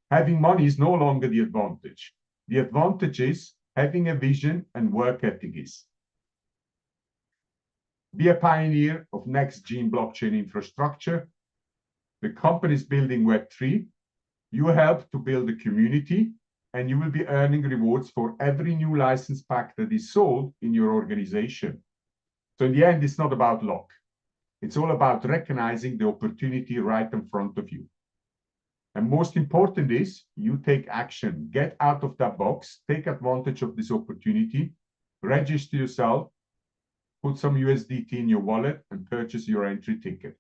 having money is no longer the advantage. The advantage is having a vision and work ethic is. Be a pioneer of next-gen blockchain infrastructure. The company is building Web3. You help to build a community, and you will be earning rewards for every new license pack that is sold in your organization. So in the end, it's not about luck. It's all about recognizing the opportunity right in front of you. And most important is you take action. Get out of that box, take advantage of this opportunity, register yourself, put some USDT in your wallet, and purchase your entry ticket.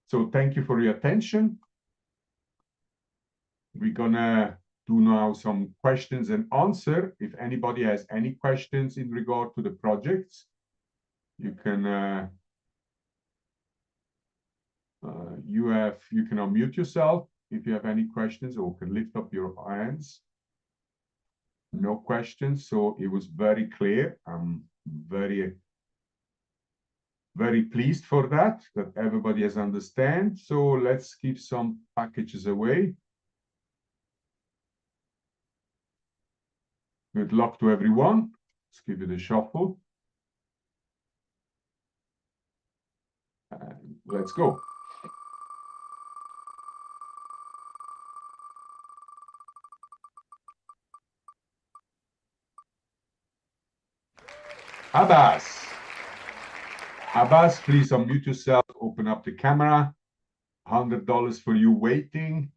So thank you for your attention. We're gonna do now some questions and answer. If anybody has any questions in regard to the projects, you can you can unmute yourself if you have any questions, or can lift up your hands. No questions, so it was very clear. I'm very pleased for that everybody has understand. So let's give some packages away. Good luck to everyone. Let's give it a shuffle. And let's go. Abbas, please unmute yourself, open up the camera. $100 for you waiting.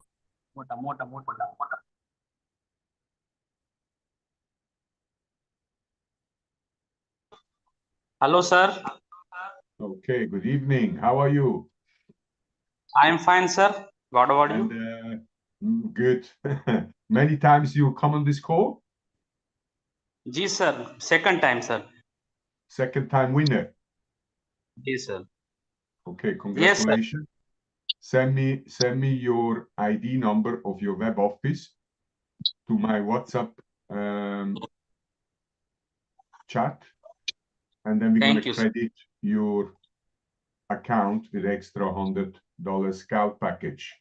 Hello, sir. Okay, good evening. How are you? I am fine, sir. What about And you? good. Many times you come on this call? Ji, sir. Second time, sir. Second time winner. Ji, sir. Okay, Yes, sir. congratulations. Send me your ID number of your web office to my WhatsApp chat, and then we're Thank gonna you, sir. credit your account with extra $100 scout package.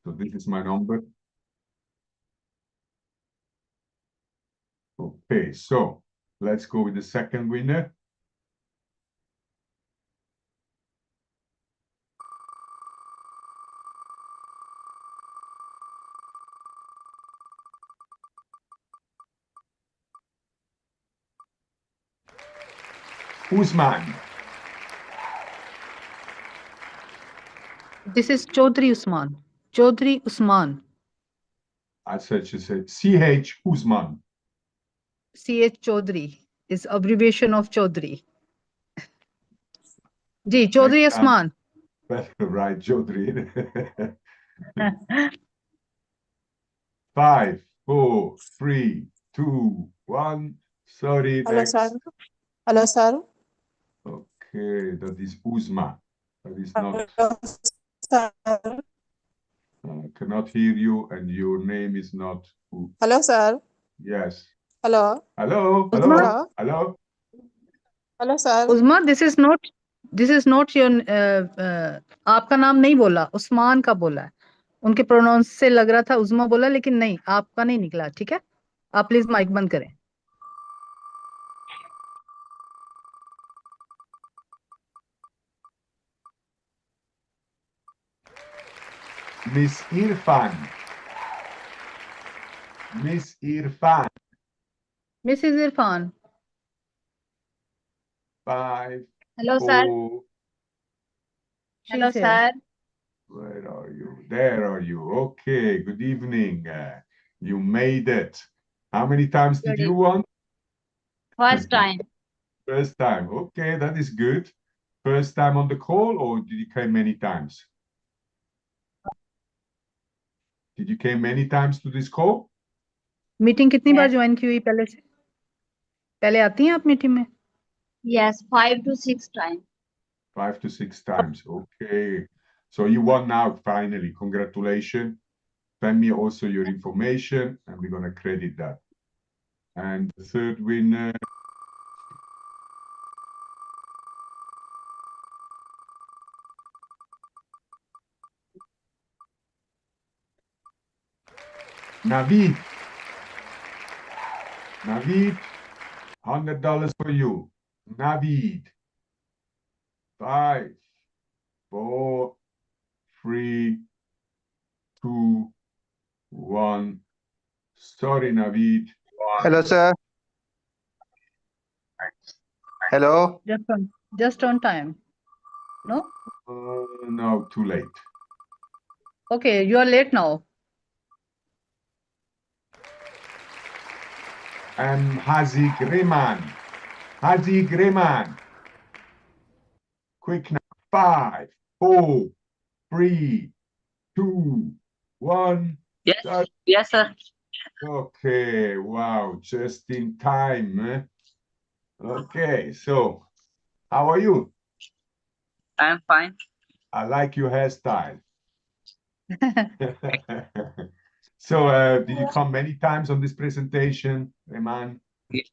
So this is my number. Okay, so let's go with the second winner. Usman. This is Chaudhry Usman. Chaudhry Usman. I said she said CH Usman. CH Chaudhry is abbreviation of Chaudhry. Ji, Chaudhry Usman. Right, Chaudhry. 5, 4, 3, 2, 1. Sorry, Hello, next. sir. Hello, sir. Okay, that is Uzma. That is not. Hello, sir. I cannot hear you, and your name is not. Hello, sir. Yes. Hello. Hello. Hello. Uzma. Hello. Hello, sir. Uzma, this is not your आपका नाम नहीं बोला, उस्मान का बोला है. उनके pronounce से लग रहा था उज़मा बोला, लेकिन नहीं, आपका नहीं निकला. ठीक है, आप प्लीज माइक बंद करें. Miss Irfan. Miss Irfan. Mrs. Irfan. 5, Hello, 4. sir. Hello, sir. Where are you? There are you. Okay, good evening. You made it. How many times did you won? First time. First time. Okay, that is good. First time on the call, or did you come many times? Did you came many times to this call? Meeting कितनी बार join की हुई पहले से? पहले आती हैं आप meeting में? Yes, 5 to 6 times. 5 to 6 times. Okay. So you won now, finally. Congratulations. Send me also your information, and we're going to credit that. And the third winner. Navid. Navid, $100 for you. Navid. 5, 4, 3, 2, 1. Sorry, Navid. Hello, sir. Hello. Just on time. No? No, too late. Okay, you are late now. Hazik Rehman. Hazik Rehman. Quick now. 5, 4, 3, 2, 1. Yes, yes, sir. Okay, wow, just in time. Okay, so how are you? I'm fine. I like your hairstyle. So, did you come many times on this presentation, Rehman? Yes.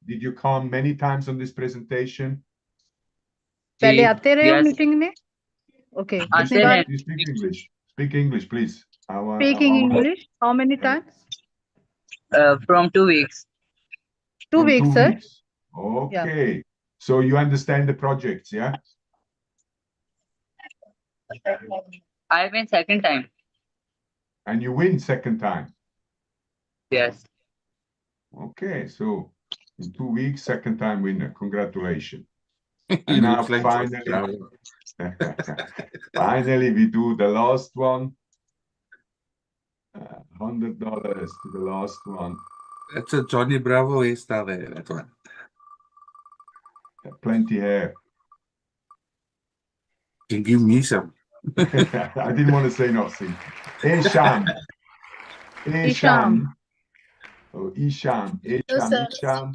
Did you come many times on this presentation? पहले आते रहे हो Yes. Meeting में? Okay, कितनी आते बार? हैं. You speak English. Speak English, please. Speaking English, how many times? From 2 weeks. 2 From weeks, 2 sir. weeks. Okay. So you understand the projects, yeah? I win second time. And you win second time. Yes. Okay, so in 2 weeks, second time winner. Congratulations. And now finally, finally we do the last one. $100 to the last one. That's a Johnny Bravo style there, that one. Plenty hair. Can give me some. I didn't want to say nothing. Isham. Isham. Oh, Isham. Hello, sir. Isham.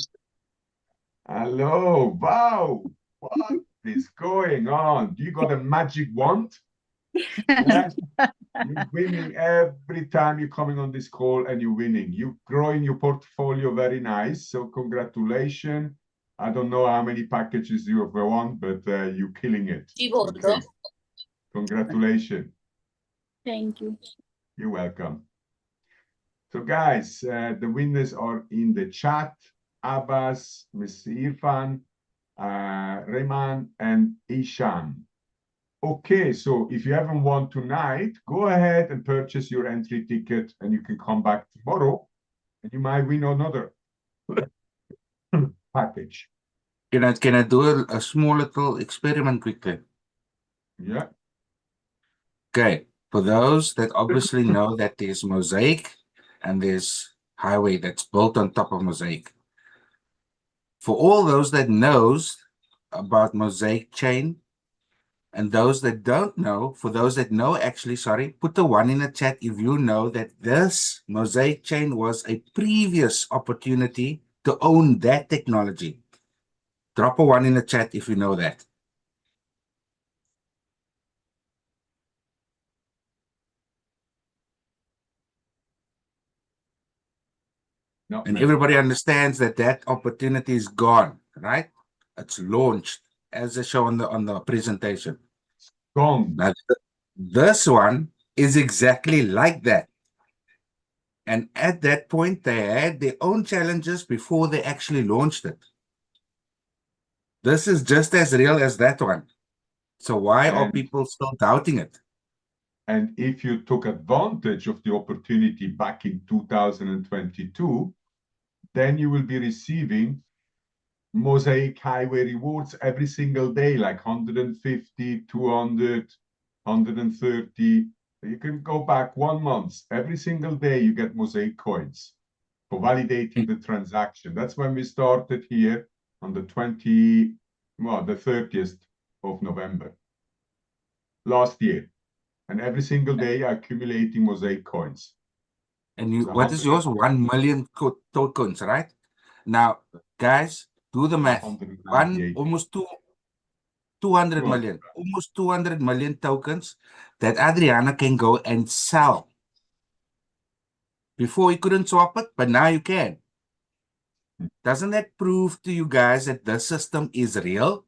Hello. Wow. What is going on? You got a magic wand? Yes. You're winning every time you're coming on this call and you're winning. You're growing your portfolio very nice. So congratulations. I don't know how many packages you have won, but you're killing it. Okay. Congratulations. Thank you. You're welcome. So guys, the winners are in the chat. Abbas, Mr. Irfan, Rehman, and Isham. Okay, so if you haven't won tonight, go ahead and purchase your entry ticket and you can come back tomorrow and you might win another package. Can I do a small little experiment quickly? Yeah. Okay, for those that obviously know that there's Mosaic and there's Highway that's built on top of Mosaic. For all those that knows about Mosaic chain, and those that don't know, for those that know, actually, sorry, put the one in the chat if you know that this Mosaic chain was a previous opportunity to own that technology. Drop a one in the chat if you know that. Not And many. everybody understands that that opportunity is gone, right? It's launched as they show on the presentation. Gone. Now, this one is exactly like that. And at that point, they had their own challenges before they actually launched it. This is just as real as that one. So why are people still doubting it? And if you took advantage of the opportunity back in 2022, then you will be receiving Mosaic Highway rewards every single day, like 150, 200, 130. You can go back 1 month. Every single day you get Mosaic coins for validating the transaction. That's when we started here on the 30th of November last year. And every single day accumulating Mosaic coins. And you, what is yours? 1 million tokens, right? Now, guys, do the math. Almost 200 million, almost 200 million tokens that Adriana can go and sell. Before you couldn't swap it, but now you can. Doesn't that prove to you guys that the system is real?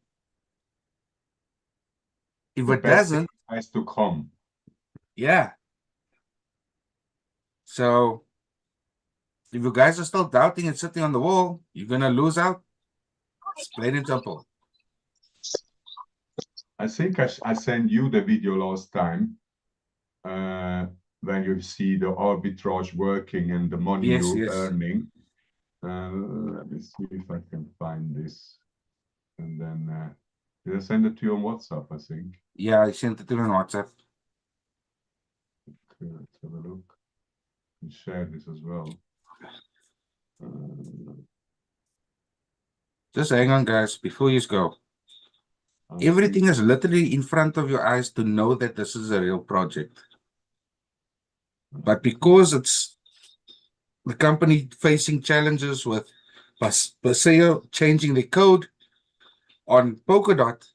If it doesn't, has to come. Yeah. So if you guys are still doubting and sitting on the wall, you're gonna lose out. It's plain and simple. I think I sent you the video last time when you see the arbitrage working and the money you're earning. Let me see if I can find this. And then, did I send it to you on WhatsApp, I think? Yeah, I sent it to you on WhatsApp. Okay, let's have a look. And share this as well. Just hang on, guys, before you go. Everything is literally in front of your eyes to know that this is a real project. But because it's the company facing challenges with Paseo changing the code on Polkadot,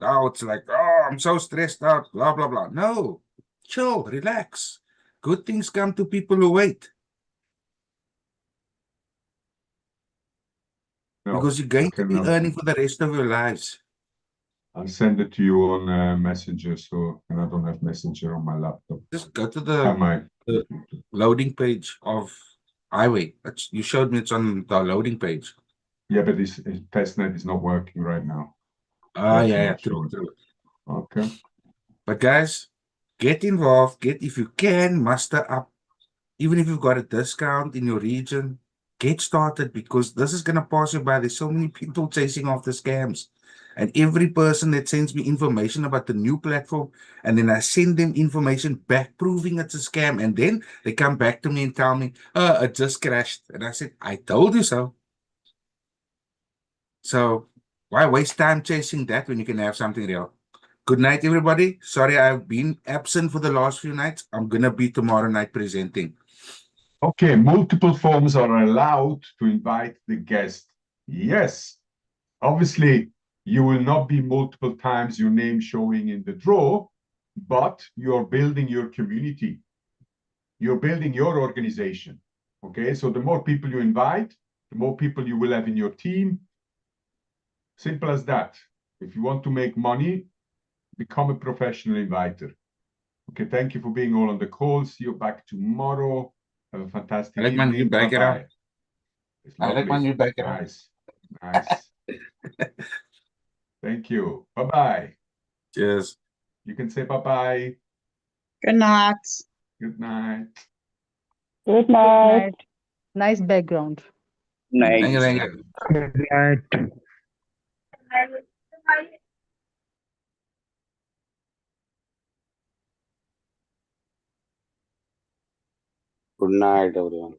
now it's like, oh, I'm so stressed out, blah, blah, blah. No, chill, relax. Good things come to people who wait. No, because you're going to be earning for the rest of your lives. I'll send it to you on Messenger, so and I don't have Messenger on my laptop. Just go to the loading page of Highway. You showed me it's on the loading page. Yeah, but this testnet is not working right now. Yeah, true. Okay. But guys, get involved. If you can, muster up. Even if you've got a discount in your region, get started because this is going to pass you by. There's so many people chasing after scams. And every person that sends me information about the new platform, and then I send them information back proving it's a scam. And then they come back to me and tell me, oh, it just crashed. And I said, I told you so. So Why waste time chasing that when you can have something real? Good night, everybody. Sorry, I've been absent for the last few nights. I'm gonna be tomorrow night presenting. Okay, multiple forms are allowed to invite the guest. Yes, obviously, you will not be multiple times your name showing in the draw, but you're building your community. You're building your organization. Okay, so the more people you invite, the more people you will have in your team. Simple as that. If you want to make money, become a professional inviter. Okay, thank you for being all on the call. See you back tomorrow. Have a fantastic I like my new evening. background. Bye-bye. It's I like my lovely. new background. Nice. Nice. Thank you. Bye-bye. Cheers. You can say bye-bye. Good night. Good night. Good night. Nice background. Night. Thank you, thank you. Good night. Good night, everyone.